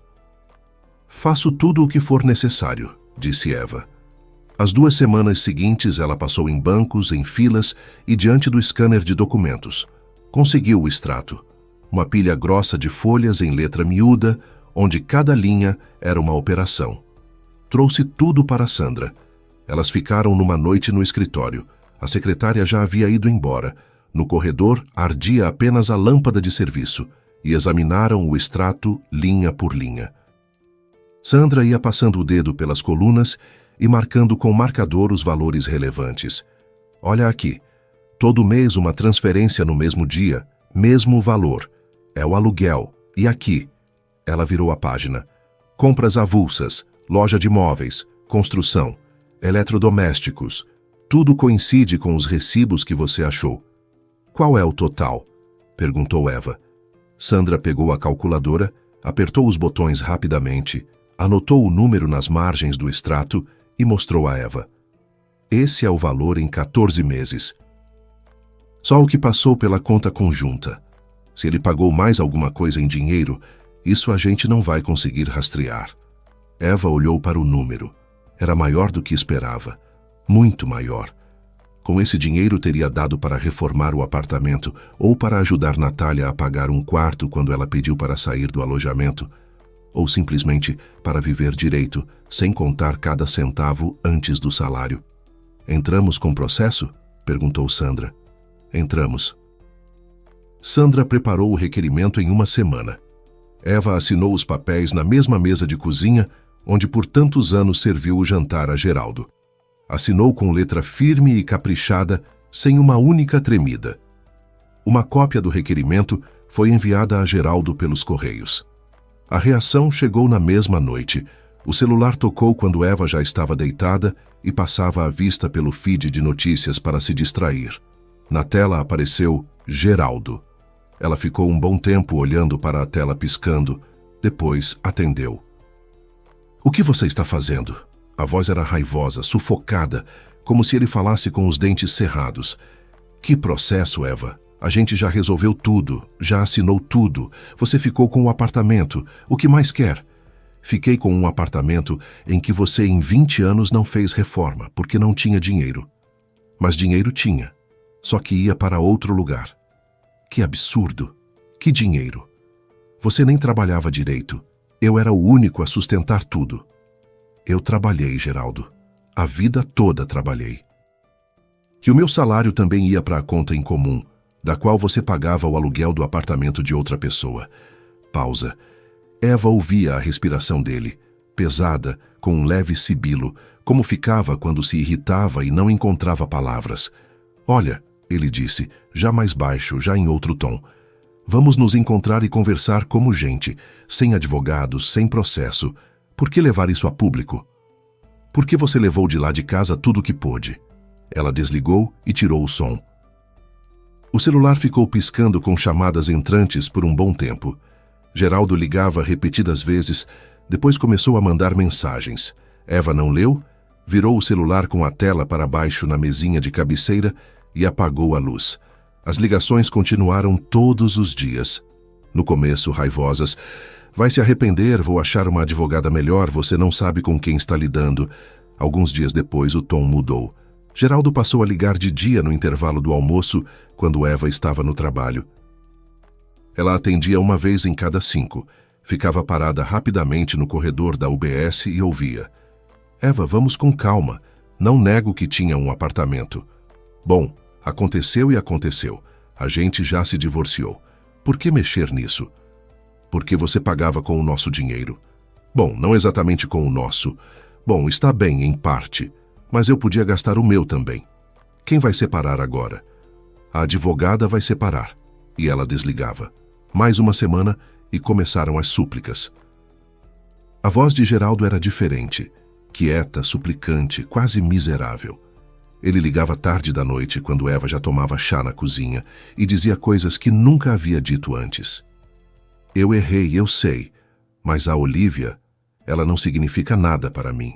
S1: Faço tudo o que for necessário, disse Eva. As 2 semanas seguintes ela passou em bancos, em filas e diante do scanner de documentos. Conseguiu o extrato. Uma pilha grossa de folhas em letra miúda, onde cada linha era uma operação. Trouxe tudo para Sandra. Elas ficaram numa noite no escritório. A secretária já havia ido embora. No corredor ardia apenas a lâmpada de serviço e examinaram o extrato linha por linha. Sandra ia passando o dedo pelas colunas e marcando com marcador os valores relevantes. Olha aqui. Todo mês uma transferência no mesmo dia, mesmo valor. É o aluguel. E aqui. Ela virou a página. Compras avulsas, loja de móveis, construção, eletrodomésticos. Tudo coincide com os recibos que você achou. Qual é o total? Perguntou Eva. Sandra pegou a calculadora, apertou os botões rapidamente, anotou o número nas margens do extrato e mostrou a Eva. Esse é o valor em 14 meses. Só o que passou pela conta conjunta. Se ele pagou mais alguma coisa em dinheiro, isso a gente não vai conseguir rastrear. Eva olhou para o número. Era maior do que esperava. Muito maior. Com esse dinheiro teria dado para reformar o apartamento ou para ajudar Natália a pagar um quarto quando ela pediu para sair do alojamento, ou simplesmente para viver direito, sem contar cada centavo antes do salário. Entramos com processo? Perguntou Sandra. Entramos. Sandra preparou o requerimento em uma semana. Eva assinou os papéis na mesma mesa de cozinha, onde por tantos anos serviu o jantar a Geraldo. Assinou com letra firme e caprichada, sem uma única tremida. Uma cópia do requerimento foi enviada a Geraldo pelos correios. A reação chegou na mesma noite. O celular tocou quando Eva já estava deitada e passava a vista pelo feed de notícias para se distrair. Na tela apareceu Geraldo. Ela ficou um bom tempo olhando para a tela piscando, depois atendeu. O que você está fazendo? A voz era raivosa, sufocada, como se ele falasse com os dentes cerrados. Que processo, Eva? A gente já resolveu tudo, já assinou tudo. Você ficou com o apartamento. O que mais quer? Fiquei com um apartamento em que você em 20 anos não fez reforma, porque não tinha dinheiro. Mas dinheiro tinha, só que ia para outro lugar. Que absurdo! Que dinheiro! Você nem trabalhava direito. Eu era o único a sustentar tudo. Eu trabalhei, Geraldo. A vida toda trabalhei. E o meu salário também ia para a conta em comum, da qual você pagava o aluguel do apartamento de outra pessoa. Pausa. Eva ouvia a respiração dele, pesada, com um leve sibilo, como ficava quando se irritava e não encontrava palavras. Olha, ele disse, já mais baixo, já em outro tom. Vamos nos encontrar e conversar como gente, sem advogados, sem processo. Por que levar isso a público? Por que você levou de lá de casa tudo o que pôde? Ela desligou e tirou o som. O celular ficou piscando com chamadas entrantes por um bom tempo. Geraldo ligava repetidas vezes, depois começou a mandar mensagens. Eva não leu, virou o celular com a tela para baixo na mesinha de cabeceira e apagou a luz. As ligações continuaram todos os dias. No começo, raivosas. Vai se arrepender, vou achar uma advogada melhor, você não sabe com quem está lidando. Alguns dias depois, o tom mudou. Geraldo passou a ligar de dia no intervalo do almoço, quando Eva estava no trabalho. Ela atendia uma vez em cada 5. Ficava parada rapidamente no corredor da UBS e ouvia. Eva, vamos com calma. Não nego que tinha um apartamento. Bom, aconteceu e aconteceu. A gente já se divorciou. Por que mexer nisso? Porque você pagava com o nosso dinheiro. Bom, não exatamente com o nosso. Bom, está bem, em parte. Mas eu podia gastar o meu também. Quem vai separar agora? A advogada vai separar. E ela desligava. Mais uma semana e começaram as súplicas. A voz de Geraldo era diferente. Quieta, suplicante, quase miserável. Ele ligava tarde da noite, quando Eva já tomava chá na cozinha, e dizia coisas que nunca havia dito antes. Eu errei, eu sei, mas a Olívia, ela não significa nada para mim.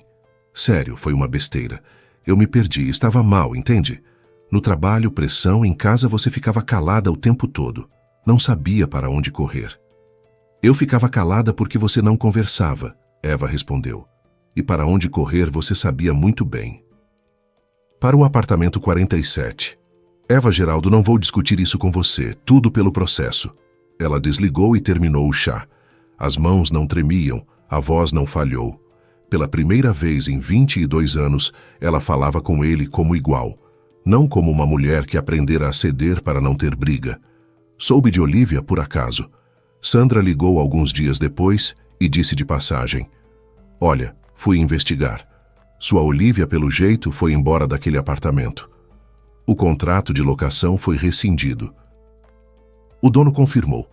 S1: Sério, foi uma besteira. Eu me perdi, estava mal, entende? No trabalho, pressão, em casa você ficava calada o tempo todo. Não sabia para onde correr. Eu ficava calada porque você não conversava, Eva respondeu. E para onde correr você sabia muito bem. Para o apartamento 47. Eva, Geraldo, não vou discutir isso com você, tudo pelo processo. Ela desligou e terminou o chá. As mãos não tremiam, a voz não falhou. Pela primeira vez em 22 anos, ela falava com ele como igual, não como uma mulher que aprendera a ceder para não ter briga. Soube de Olívia por acaso. Sandra ligou alguns dias depois e disse de passagem: Olha, fui investigar. Sua Olivia, pelo jeito, foi embora daquele apartamento. O contrato de locação foi rescindido. O dono confirmou.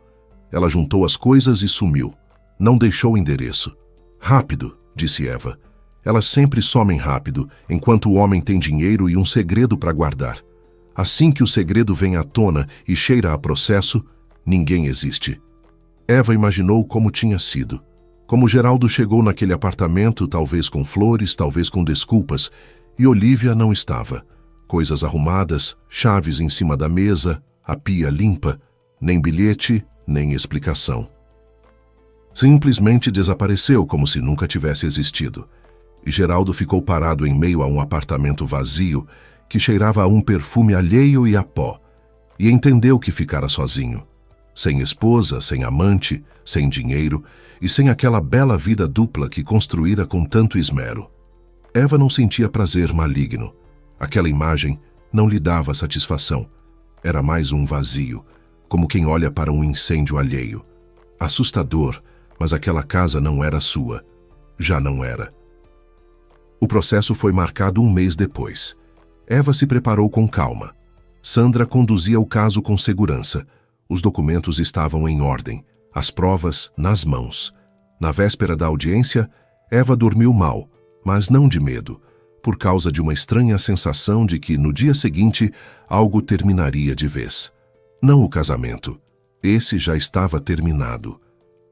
S1: Ela juntou as coisas e sumiu. Não deixou o endereço. Rápido, disse Eva. Elas sempre somem rápido, enquanto o homem tem dinheiro e um segredo para guardar. Assim que o segredo vem à tona e cheira a processo, ninguém existe. Eva imaginou como tinha sido. Como Geraldo chegou naquele apartamento, talvez com flores, talvez com desculpas, e Olivia não estava. Coisas arrumadas, chaves em cima da mesa, a pia limpa, nem bilhete, nem explicação. Simplesmente desapareceu como se nunca tivesse existido. E Geraldo ficou parado em meio a um apartamento vazio que cheirava a um perfume alheio e a pó, e entendeu que ficara sozinho. Sem esposa, sem amante, sem dinheiro e sem aquela bela vida dupla que construíra com tanto esmero. Eva não sentia prazer maligno. Aquela imagem não lhe dava satisfação. Era mais um vazio, como quem olha para um incêndio alheio. Assustador, mas aquela casa não era sua. Já não era. O processo foi marcado um mês depois. Eva se preparou com calma. Sandra conduzia o caso com segurança. Os documentos estavam em ordem, as provas nas mãos. Na véspera da audiência, Eva dormiu mal, mas não de medo, por causa de uma estranha sensação de que, no dia seguinte, algo terminaria de vez. Não o casamento. Esse já estava terminado.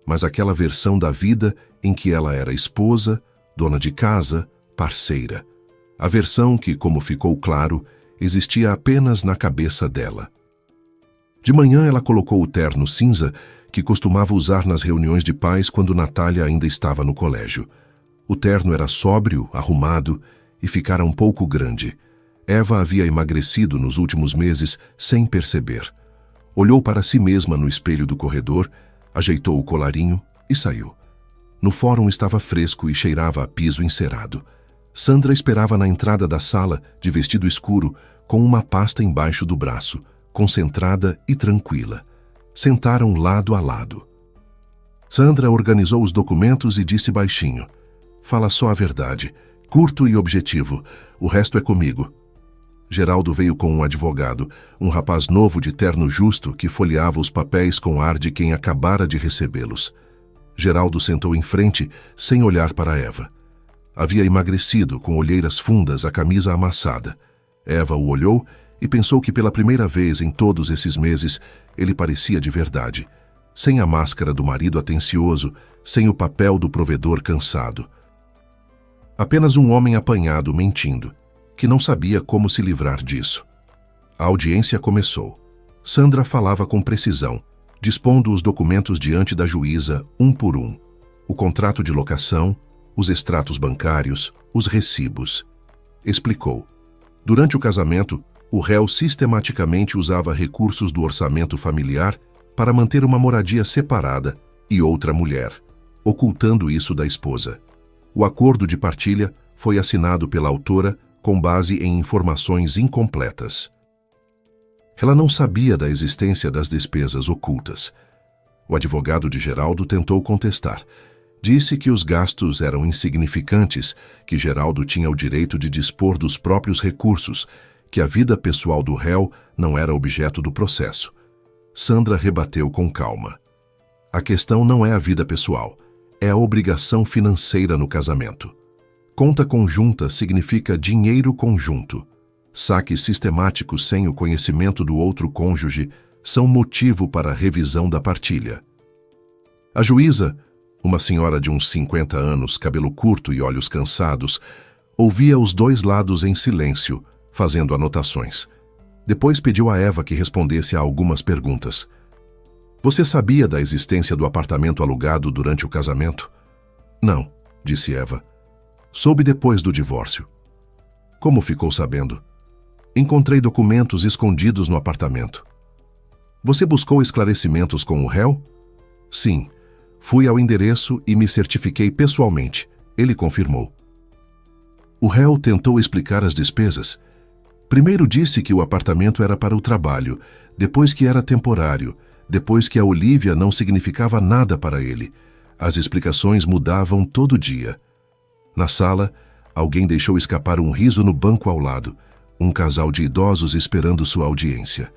S1: Mas aquela versão da vida em que ela era esposa, dona de casa, parceira. A versão que, como ficou claro, existia apenas na cabeça dela. De manhã ela colocou o terno cinza que costumava usar nas reuniões de pais quando Natália ainda estava no colégio. O terno era sóbrio, arrumado e ficara um pouco grande. Eva havia emagrecido nos últimos meses sem perceber. Olhou para si mesma no espelho do corredor, ajeitou o colarinho e saiu. No fórum estava fresco e cheirava a piso encerado. Sandra esperava na entrada da sala, de vestido escuro, com uma pasta embaixo do braço, concentrada e tranquila. Sentaram lado a lado. Sandra organizou os documentos e disse baixinho: "Fala só a verdade, curto e objetivo, o resto é comigo." Geraldo veio com um advogado, um rapaz novo de terno justo que folheava os papéis com ar de quem acabara de recebê-los. Geraldo sentou em frente, sem olhar para Eva. Havia emagrecido, com olheiras fundas, a camisa amassada. Eva o olhou e pensou que pela primeira vez em todos esses meses ele parecia de verdade, sem a máscara do marido atencioso, sem o papel do provedor cansado. Apenas um homem apanhado mentindo, que não sabia como se livrar disso. A audiência começou. Sandra falava com precisão, dispondo os documentos diante da juíza, um por um. O contrato de locação, os extratos bancários, os recibos. Explicou. Durante o casamento, o réu sistematicamente usava recursos do orçamento familiar para manter uma moradia separada e outra mulher, ocultando isso da esposa. O acordo de partilha foi assinado pela autora com base em informações incompletas. Ela não sabia da existência das despesas ocultas. O advogado de Geraldo tentou contestar. Disse que os gastos eram insignificantes, que Geraldo tinha o direito de dispor dos próprios recursos, que a vida pessoal do réu não era objeto do processo. Sandra rebateu com calma. A questão não é a vida pessoal, é a obrigação financeira no casamento. Conta conjunta significa dinheiro conjunto. Saques sistemáticos sem o conhecimento do outro cônjuge são motivo para a revisão da partilha. A juíza, uma senhora de uns 50 anos, cabelo curto e olhos cansados, ouvia os dois lados em silêncio, fazendo anotações. Depois pediu a Eva que respondesse a algumas perguntas. "Você sabia da existência do apartamento alugado durante o casamento?" "Não", disse Eva. "Soube depois do divórcio." "Como ficou sabendo?" "Encontrei documentos escondidos no apartamento." "Você buscou esclarecimentos com o réu?" "Sim. Fui ao endereço e me certifiquei pessoalmente." Ele confirmou. O réu tentou explicar as despesas. Primeiro disse que o apartamento era para o trabalho, depois que era temporário, depois que a Olivia não significava nada para ele. As explicações mudavam todo dia. Na sala, alguém deixou escapar um riso no banco ao lado, um casal de idosos esperando sua audiência.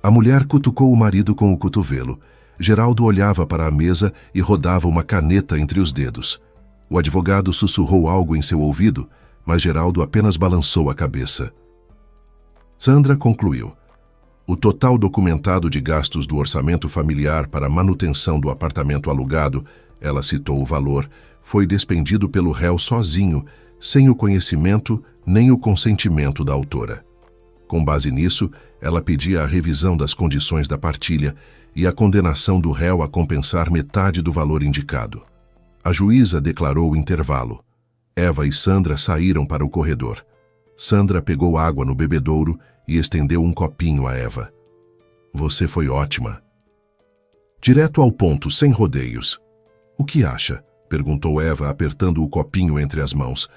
S1: A mulher cutucou o marido com o cotovelo. Geraldo olhava para a mesa e rodava uma caneta entre os dedos. O advogado sussurrou algo em seu ouvido, mas Geraldo apenas balançou a cabeça. Sandra concluiu. O total documentado de gastos do orçamento familiar para a manutenção do apartamento alugado, ela citou o valor, foi despendido pelo réu sozinho, sem o conhecimento nem o consentimento da autora. Com base nisso, ela pedia a revisão das condições da partilha e a condenação do réu a compensar metade do valor indicado. A juíza declarou o intervalo. Eva e Sandra saíram para o corredor. Sandra pegou água no bebedouro e estendeu um copinho a Eva. Você foi ótima. Direto ao ponto, sem rodeios. O que acha? Perguntou Eva, apertando o copinho entre as mãos.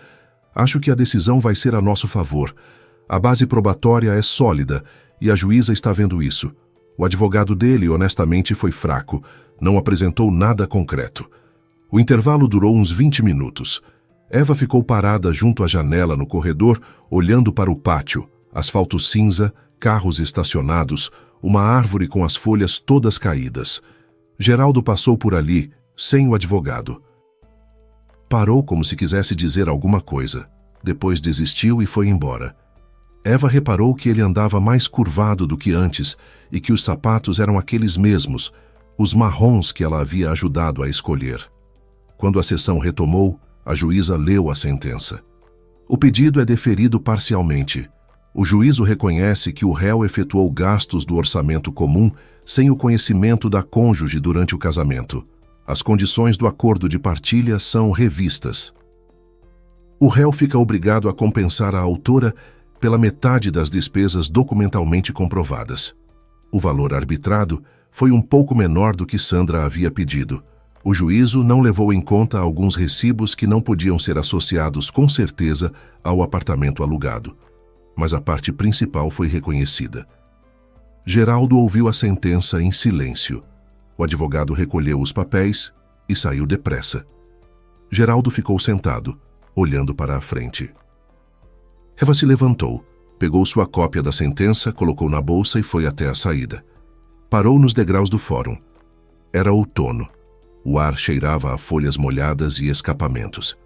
S1: Acho que a decisão vai ser a nosso favor. A base probatória é sólida e a juíza está vendo isso. O advogado dele, honestamente, foi fraco. Não apresentou nada concreto. O intervalo durou uns 20 minutos. Eva ficou parada junto à janela no corredor, olhando para o pátio, asfalto cinza, carros estacionados, uma árvore com as folhas todas caídas. Geraldo passou por ali, sem o advogado. Parou como se quisesse dizer alguma coisa. Depois desistiu e foi embora. Eva reparou que ele andava mais curvado do que antes e que os sapatos eram aqueles mesmos, os marrons que ela havia ajudado a escolher. Quando a sessão retomou, a juíza leu a sentença. O pedido é deferido parcialmente. O juízo reconhece que o réu efetuou gastos do orçamento comum sem o conhecimento da cônjuge durante o casamento. As condições do acordo de partilha são revistas. O réu fica obrigado a compensar a autora pela metade das despesas documentalmente comprovadas. O valor arbitrado foi um pouco menor do que Sandra havia pedido. O juízo não levou em conta alguns recibos que não podiam ser associados com certeza ao apartamento alugado. Mas a parte principal foi reconhecida. Geraldo ouviu a sentença em silêncio. O advogado recolheu os papéis e saiu depressa. Geraldo ficou sentado, olhando para a frente. Eva se levantou, pegou sua cópia da sentença, colocou na bolsa e foi até a saída. Parou nos degraus do fórum. Era outono. O ar cheirava a folhas molhadas e escapamentos.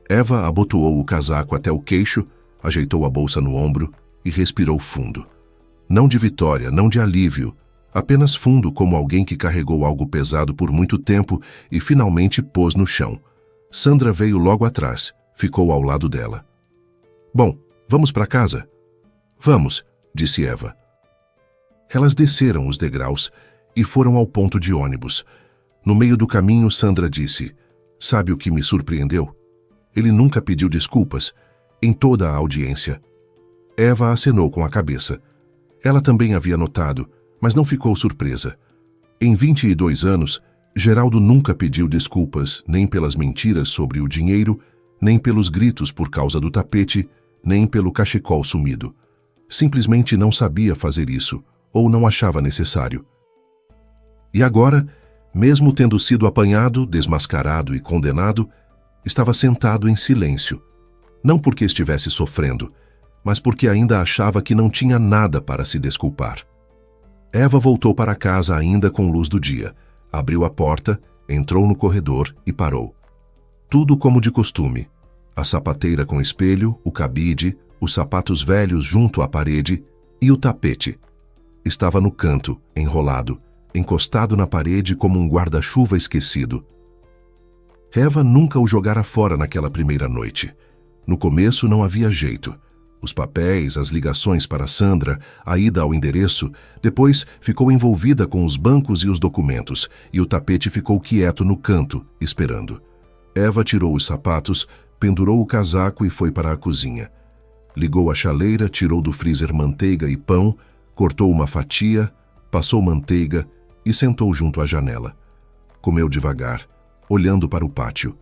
S1: Eva abotoou o casaco até o queixo, ajeitou a bolsa no ombro e respirou fundo. Não de vitória, não de alívio, apenas fundo como alguém que carregou algo pesado por muito tempo e finalmente pôs no chão. Sandra veio logo atrás, ficou ao lado dela. Bom, vamos para casa? Vamos, disse Eva. Elas desceram os degraus e foram ao ponto de ônibus. No meio do caminho, Sandra disse, sabe o que me surpreendeu? Ele nunca pediu desculpas, em toda a audiência. Eva acenou com a cabeça. Ela também havia notado, mas não ficou surpresa. Em 22 anos, Geraldo nunca pediu desculpas nem pelas mentiras sobre o dinheiro, nem pelos gritos por causa do tapete, nem pelo cachecol sumido. Simplesmente não sabia fazer isso, ou não achava necessário. E agora, mesmo tendo sido apanhado, desmascarado e condenado, estava sentado em silêncio. Não porque estivesse sofrendo, mas porque ainda achava que não tinha nada para se desculpar. Eva voltou para casa ainda com luz do dia, abriu a porta, entrou no corredor e parou. Tudo como de costume. A sapateira com espelho, o cabide, os sapatos velhos junto à parede e o tapete. Estava no canto, enrolado, encostado na parede como um guarda-chuva esquecido. Eva nunca o jogara fora naquela primeira noite. No começo não havia jeito. Os papéis, as ligações para Sandra, a ida ao endereço, depois ficou envolvida com os bancos e os documentos, e o tapete ficou quieto no canto, esperando. Eva tirou os sapatos, pendurou o casaco e foi para a cozinha. Ligou a chaleira, tirou do freezer manteiga e pão, cortou uma fatia, passou manteiga e sentou junto à janela. Comeu devagar, olhando para o pátio.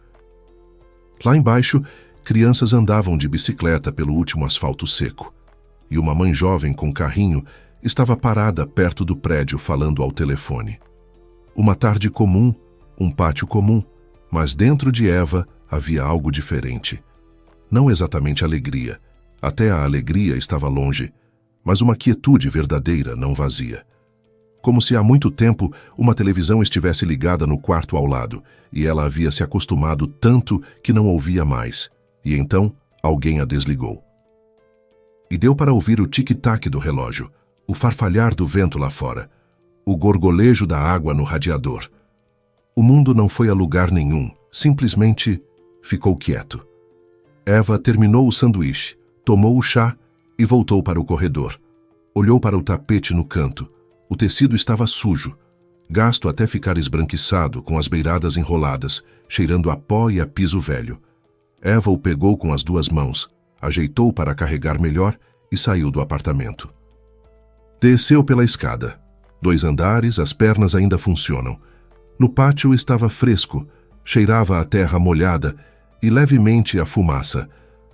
S1: Lá embaixo, crianças andavam de bicicleta pelo último asfalto seco, e uma mãe jovem com carrinho estava parada perto do prédio falando ao telefone. Uma tarde comum, um pátio comum, mas dentro de Eva havia algo diferente. Não exatamente alegria. Até a alegria estava longe, mas uma quietude verdadeira, não vazia. Como se há muito tempo uma televisão estivesse ligada no quarto ao lado, e ela havia se acostumado tanto que não ouvia mais, e então alguém a desligou. E deu para ouvir o tic-tac do relógio, o farfalhar do vento lá fora, o gorgolejo da água no radiador. O mundo não foi a lugar nenhum, simplesmente ficou quieto. Eva terminou o sanduíche, tomou o chá e voltou para o corredor. Olhou para o tapete no canto. O tecido estava sujo, gasto até ficar esbranquiçado, com as beiradas enroladas, cheirando a pó e a piso velho. Eva o pegou com as duas mãos, ajeitou para carregar melhor e saiu do apartamento. Desceu pela escada. 2 andares, as pernas ainda funcionam. No pátio estava fresco, cheirava a terra molhada e levemente a fumaça.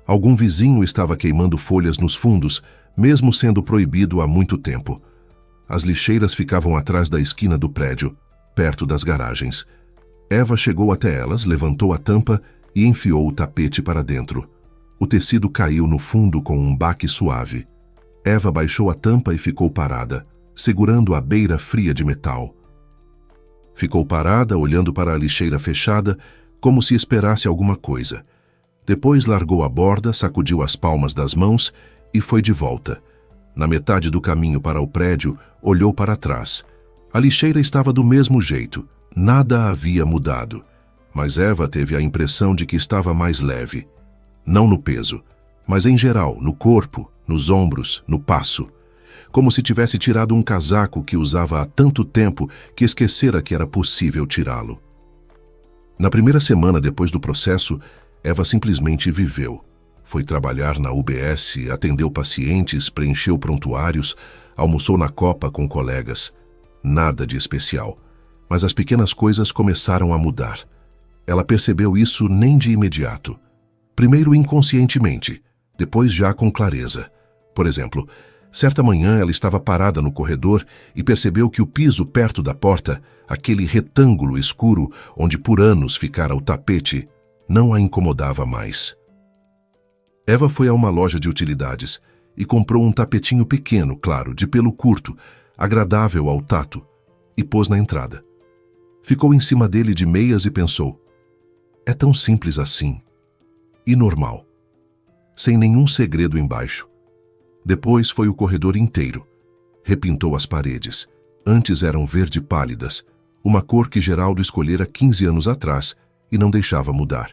S1: Algum vizinho estava queimando folhas nos fundos, mesmo sendo proibido há muito tempo. As lixeiras ficavam atrás da esquina do prédio, perto das garagens. Eva chegou até elas, levantou a tampa e enfiou o tapete para dentro. O tecido caiu no fundo com um baque suave. Eva baixou a tampa e ficou parada, segurando a beira fria de metal. Ficou parada, olhando para a lixeira fechada, como se esperasse alguma coisa. Depois largou a borda, sacudiu as palmas das mãos e foi de volta. Na metade do caminho para o prédio, olhou para trás. A lixeira estava do mesmo jeito, nada havia mudado. Mas Eva teve a impressão de que estava mais leve. Não no peso, mas em geral, no corpo, nos ombros, no passo. Como se tivesse tirado um casaco que usava há tanto tempo que esquecera que era possível tirá-lo. Na primeira semana depois do processo, Eva simplesmente viveu. Foi trabalhar na UBS, atendeu pacientes, preencheu prontuários, almoçou na copa com colegas. Nada de especial. Mas as pequenas coisas começaram a mudar. Ela percebeu isso nem de imediato. Primeiro inconscientemente, depois já com clareza. Por exemplo, certa manhã ela estava parada no corredor e percebeu que o piso perto da porta, aquele retângulo escuro onde por anos ficara o tapete, não a incomodava mais. Eva foi a uma loja de utilidades e comprou um tapetinho pequeno, claro, de pelo curto, agradável ao tato, e pôs na entrada. Ficou em cima dele de meias e pensou: é tão simples assim. E normal. Sem nenhum segredo embaixo. Depois foi o corredor inteiro. Repintou as paredes. Antes eram verde pálidas, uma cor que Geraldo escolhera 15 anos atrás e não deixava mudar.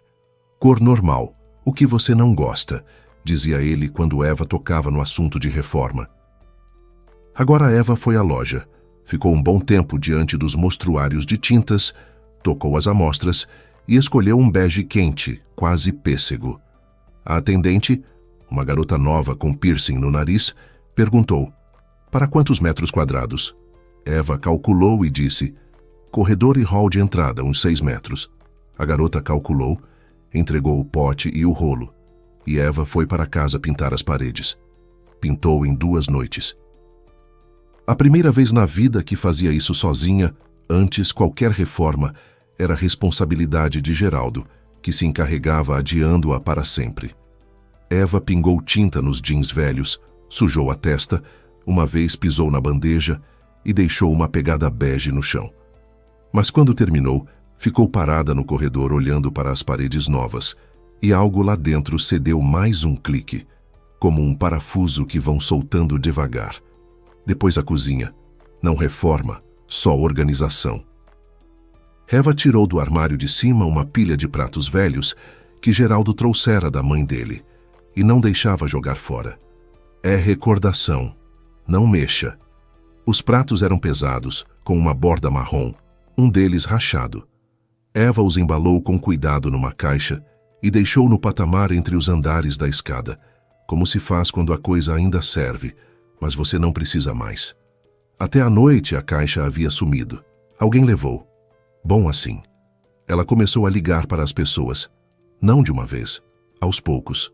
S1: Cor normal, o que você não gosta, dizia ele quando Eva tocava no assunto de reforma. Agora Eva foi à loja. Ficou um bom tempo diante dos mostruários de tintas, tocou as amostras e escolheu um bege quente, quase pêssego. A atendente, uma garota nova com piercing no nariz, perguntou: para quantos metros quadrados? Eva calculou e disse: corredor e hall de entrada, uns 6 metros. A garota calculou, entregou o pote e o rolo, e Eva foi para casa pintar as paredes. Pintou em 2 noites. A primeira vez na vida que fazia isso sozinha, antes qualquer reforma, era responsabilidade de Geraldo, que se encarregava adiando-a para sempre. Eva pingou tinta nos jeans velhos, sujou a testa, uma vez pisou na bandeja e deixou uma pegada bege no chão. Mas quando terminou, ficou parada no corredor olhando para as paredes novas, e algo lá dentro cedeu mais um clique, como um parafuso que vão soltando devagar. Depois a cozinha. Não reforma, só organização. Eva tirou do armário de cima uma pilha de pratos velhos que Geraldo trouxera da mãe dele e não deixava jogar fora. É recordação. Não mexa. Os pratos eram pesados, com uma borda marrom, um deles rachado. Eva os embalou com cuidado numa caixa e deixou no patamar entre os andares da escada, como se faz quando a coisa ainda serve, mas você não precisa mais. Até à noite a caixa havia sumido. Alguém levou. Bom assim. Ela começou a ligar para as pessoas. Não de uma vez, aos poucos.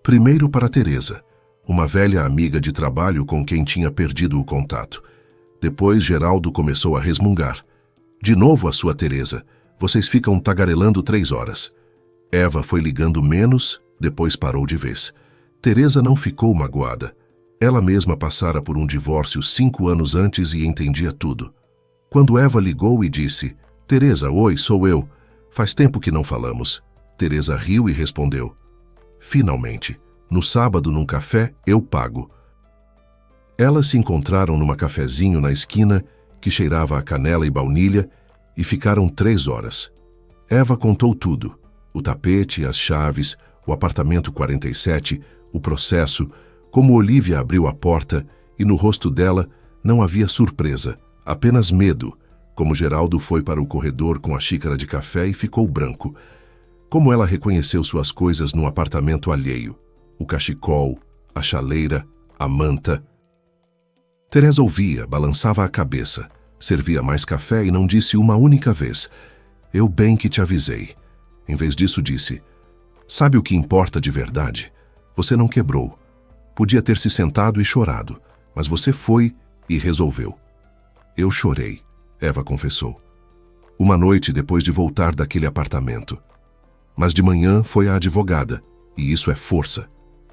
S1: Primeiro para Teresa, uma velha amiga de trabalho com quem tinha perdido o contato. Depois Geraldo começou a resmungar. De novo a sua Teresa. Vocês ficam tagarelando 3 horas. Eva foi ligando menos, depois parou de vez. Teresa não ficou magoada. Ela mesma passara por um divórcio 5 anos antes e entendia tudo. Quando Eva ligou e disse: "Teresa, oi, sou eu. Faz tempo que não falamos." Teresa riu e respondeu: "Finalmente, no sábado num café eu pago." Elas se encontraram numa cafezinho na esquina que cheirava a canela e baunilha e ficaram 3 horas. Eva contou tudo: o tapete, as chaves, o apartamento 47, o processo, como Olívia abriu a porta e no rosto dela não havia surpresa, apenas medo, como Geraldo foi para o corredor com a xícara de café e ficou branco. Como ela reconheceu suas coisas num apartamento alheio: o cachecol, a chaleira, a manta. Teresa ouvia, balançava a cabeça, servia mais café e não disse uma única vez: "Eu bem que te avisei." Em vez disso disse: "Sabe o que importa de verdade? Você não quebrou. Podia ter se sentado e chorado, mas você foi e resolveu." "Eu chorei", Eva confessou. "Uma noite depois de voltar daquele apartamento. Mas de manhã foi a advogada, e isso é força.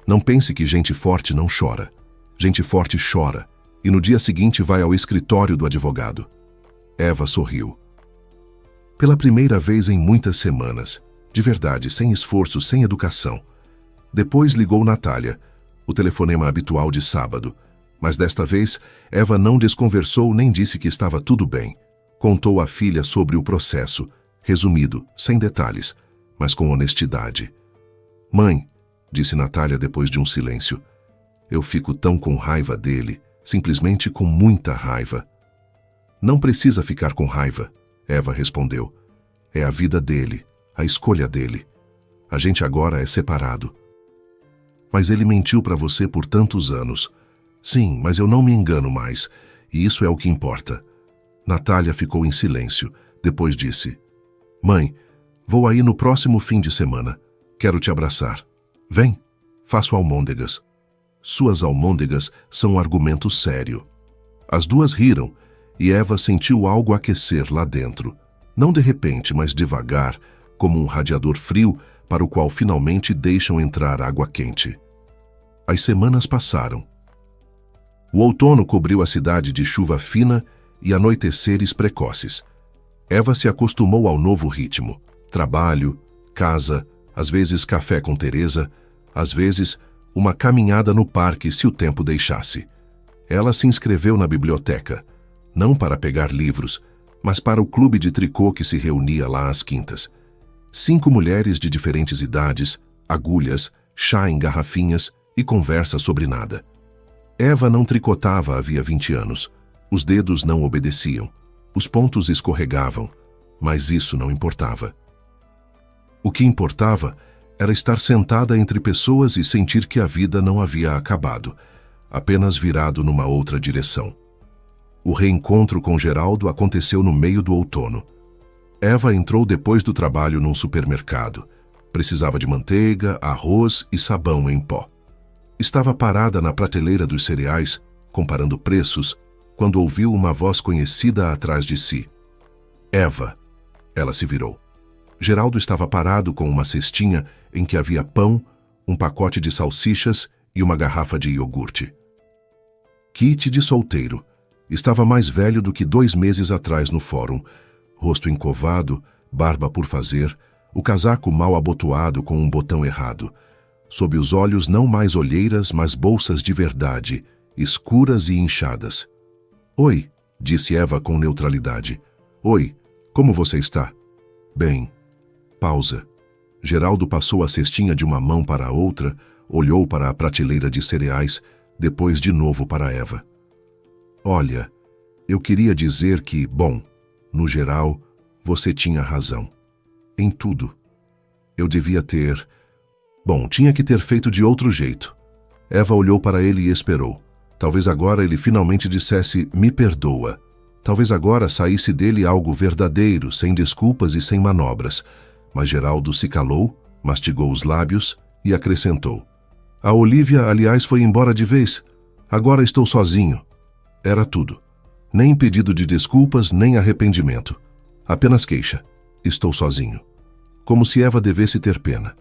S1: Não pense que gente forte não chora. Gente forte chora, e no dia seguinte vai ao escritório do advogado." Eva sorriu. Pela primeira vez em muitas semanas, de verdade, sem esforço, sem educação. Depois ligou Natália, o telefonema habitual de sábado, mas desta vez Eva não desconversou nem disse que estava tudo bem. Contou à filha sobre o processo, resumido, sem detalhes, mas com honestidade. "Mãe", disse Natália depois de um silêncio, "eu fico tão com raiva dele, simplesmente com muita raiva." "Não precisa ficar com raiva", Eva respondeu. "É a vida dele, a escolha dele. A gente agora é separado." "Mas ele mentiu para você por tantos anos." "Sim, mas eu não me engano mais, e isso é o que importa." Natália ficou em silêncio, depois disse: "Mãe, vou aí no próximo fim de semana. Quero te abraçar. Vem, faço almôndegas." Suas almôndegas são um argumento sério. As duas riram, e Eva sentiu algo aquecer lá dentro. Não de repente, mas devagar, como um radiador frio para o qual finalmente deixam entrar água quente. As semanas passaram. O outono cobriu a cidade de chuva fina e anoiteceres precoces. Eva se acostumou ao novo ritmo. Trabalho, casa, às vezes café com Teresa, às vezes uma caminhada no parque se o tempo deixasse. Ela se inscreveu na biblioteca, não para pegar livros, mas para o clube de tricô que se reunia lá às quintas. 5 mulheres de diferentes idades, agulhas, chá em garrafinhas e conversa sobre nada. Eva não tricotava havia 20 anos. Os dedos não obedeciam. Os pontos escorregavam. Mas isso não importava. O que importava era estar sentada entre pessoas e sentir que a vida não havia acabado, apenas virado numa outra direção. O reencontro com Geraldo aconteceu no meio do outono. Eva entrou depois do trabalho num supermercado. Precisava de manteiga, arroz e sabão em pó. Estava parada na prateleira dos cereais, comparando preços, quando ouviu uma voz conhecida atrás de si. "Eva." Ela se virou. Geraldo estava parado com uma cestinha em que havia pão, um pacote de salsichas e uma garrafa de iogurte. Kit de solteiro. Estava mais velho do que 2 meses atrás no fórum. Rosto encovado, barba por fazer, o casaco mal abotoado com um botão errado. Sob os olhos não mais olheiras, mas bolsas de verdade, escuras e inchadas. "Oi", disse Eva com neutralidade. "Oi, como você está?" "Bem." Pausa. Geraldo passou a cestinha de uma mão para a outra, olhou para a prateleira de cereais, depois de novo para Eva. "Olha, eu queria dizer que, bom, no geral, você tinha razão. Em tudo. Eu devia ter... Bom, tinha que ter feito de outro jeito." Eva olhou para ele e esperou. Talvez agora ele finalmente dissesse "me perdoa." Talvez agora saísse dele algo verdadeiro, sem desculpas e sem manobras. Mas Geraldo se calou, mastigou os lábios e acrescentou: "A Olívia, aliás, foi embora de vez. Agora estou sozinho." Era tudo. Nem pedido de desculpas, nem arrependimento. Apenas queixa. "Estou sozinho." como se Eva devesse ter pena.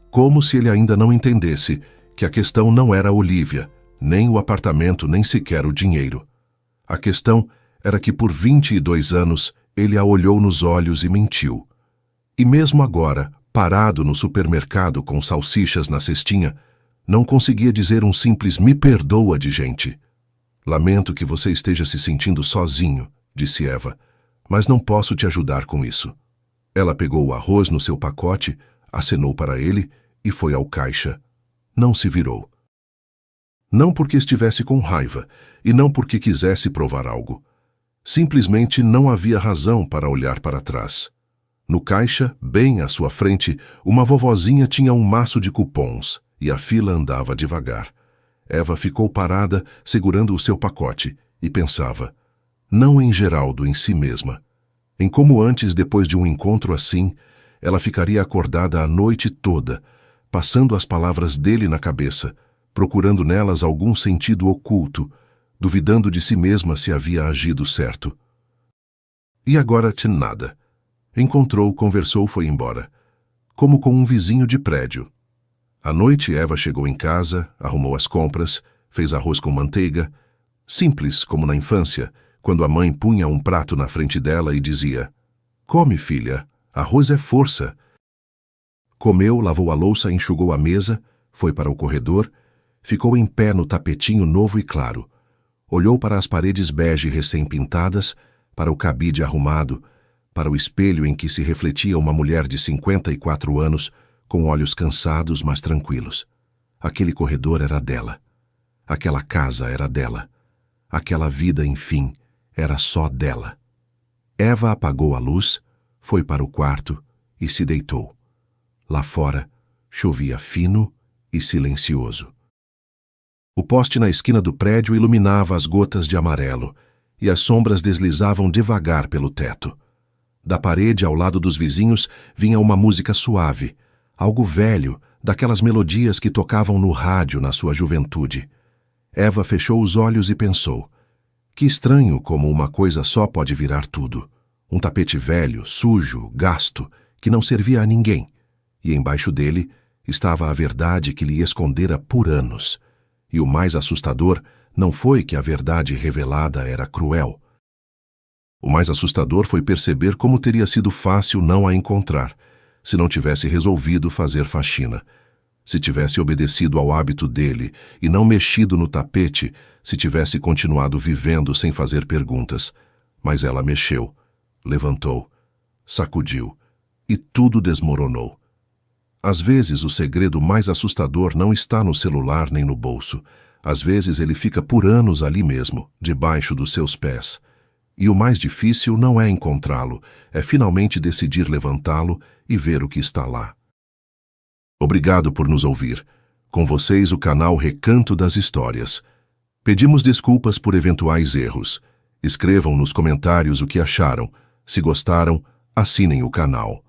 S1: Como se ele ainda não entendesse que a questão não era a Olivia, nem o apartamento, nem sequer o dinheiro. A questão era que por 22 anos ele a olhou nos olhos e mentiu. E mesmo agora, parado no supermercado com salsichas na cestinha, não conseguia dizer um simples "me perdoa" de gente. Lamento que você esteja se sentindo sozinho, disse Eva, mas não posso te ajudar com isso. Ela pegou o arroz no seu pacote, acenou para ele e foi ao caixa. Não se virou. Não porque estivesse com raiva e não porque quisesse provar algo. Simplesmente não havia razão para olhar para trás. No caixa, bem à sua frente, uma vovozinha tinha um maço de cupons e a fila andava devagar. Eva ficou parada, segurando o seu pacote, e pensava, não em Geraldo em si mesma, em como antes, depois de um encontro assim, ela ficaria acordada a noite toda, passando as palavras dele na cabeça, procurando nelas algum sentido oculto, duvidando de si mesma se havia agido certo. E agora nada. Encontrou, conversou, foi embora, como com um vizinho de prédio. À noite, Eva chegou em casa, arrumou as compras, fez arroz com manteiga, simples como na infância, quando a mãe punha um prato na frente dela e dizia, come, filha, arroz é força. Comeu, lavou a louça, enxugou a mesa, foi para o corredor, ficou em pé no tapetinho novo e claro, olhou para as paredes bege recém-pintadas, para o cabide arrumado, para o espelho em que se refletia uma mulher de 54 anos, com olhos cansados, mas tranquilos. Aquele corredor era dela. Aquela casa era dela. Aquela vida, enfim, era só dela. Eva apagou a luz, foi para o quarto e se deitou. Lá fora, chovia fino e silencioso. O poste na esquina do prédio iluminava as gotas de amarelo e as sombras deslizavam devagar pelo teto. Da parede, ao lado dos vizinhos, vinha uma música suave, algo velho, daquelas melodias que tocavam no rádio na sua juventude. Eva fechou os olhos e pensou, que estranho como uma coisa só pode virar tudo. Um tapete velho, sujo, gasto, que não servia a ninguém. E embaixo dele estava a verdade que lhe escondera por anos. E o mais assustador não foi que a verdade revelada era cruel. O mais assustador foi perceber como teria sido fácil não a encontrar, se não tivesse resolvido fazer faxina, se tivesse obedecido ao hábito dele e não mexido no tapete, se tivesse continuado vivendo sem fazer perguntas. Mas ela mexeu, levantou, sacudiu, e tudo desmoronou. Às vezes o segredo mais assustador não está no celular nem no bolso. Às vezes ele fica por anos ali mesmo, debaixo dos seus pés. E o mais difícil não é encontrá-lo, é finalmente decidir levantá-lo e ver o que está lá. Obrigado por nos ouvir. Com vocês o canal Recanto das Histórias. Pedimos desculpas por eventuais erros. Escrevam nos comentários o que acharam. Se gostaram, assinem o canal.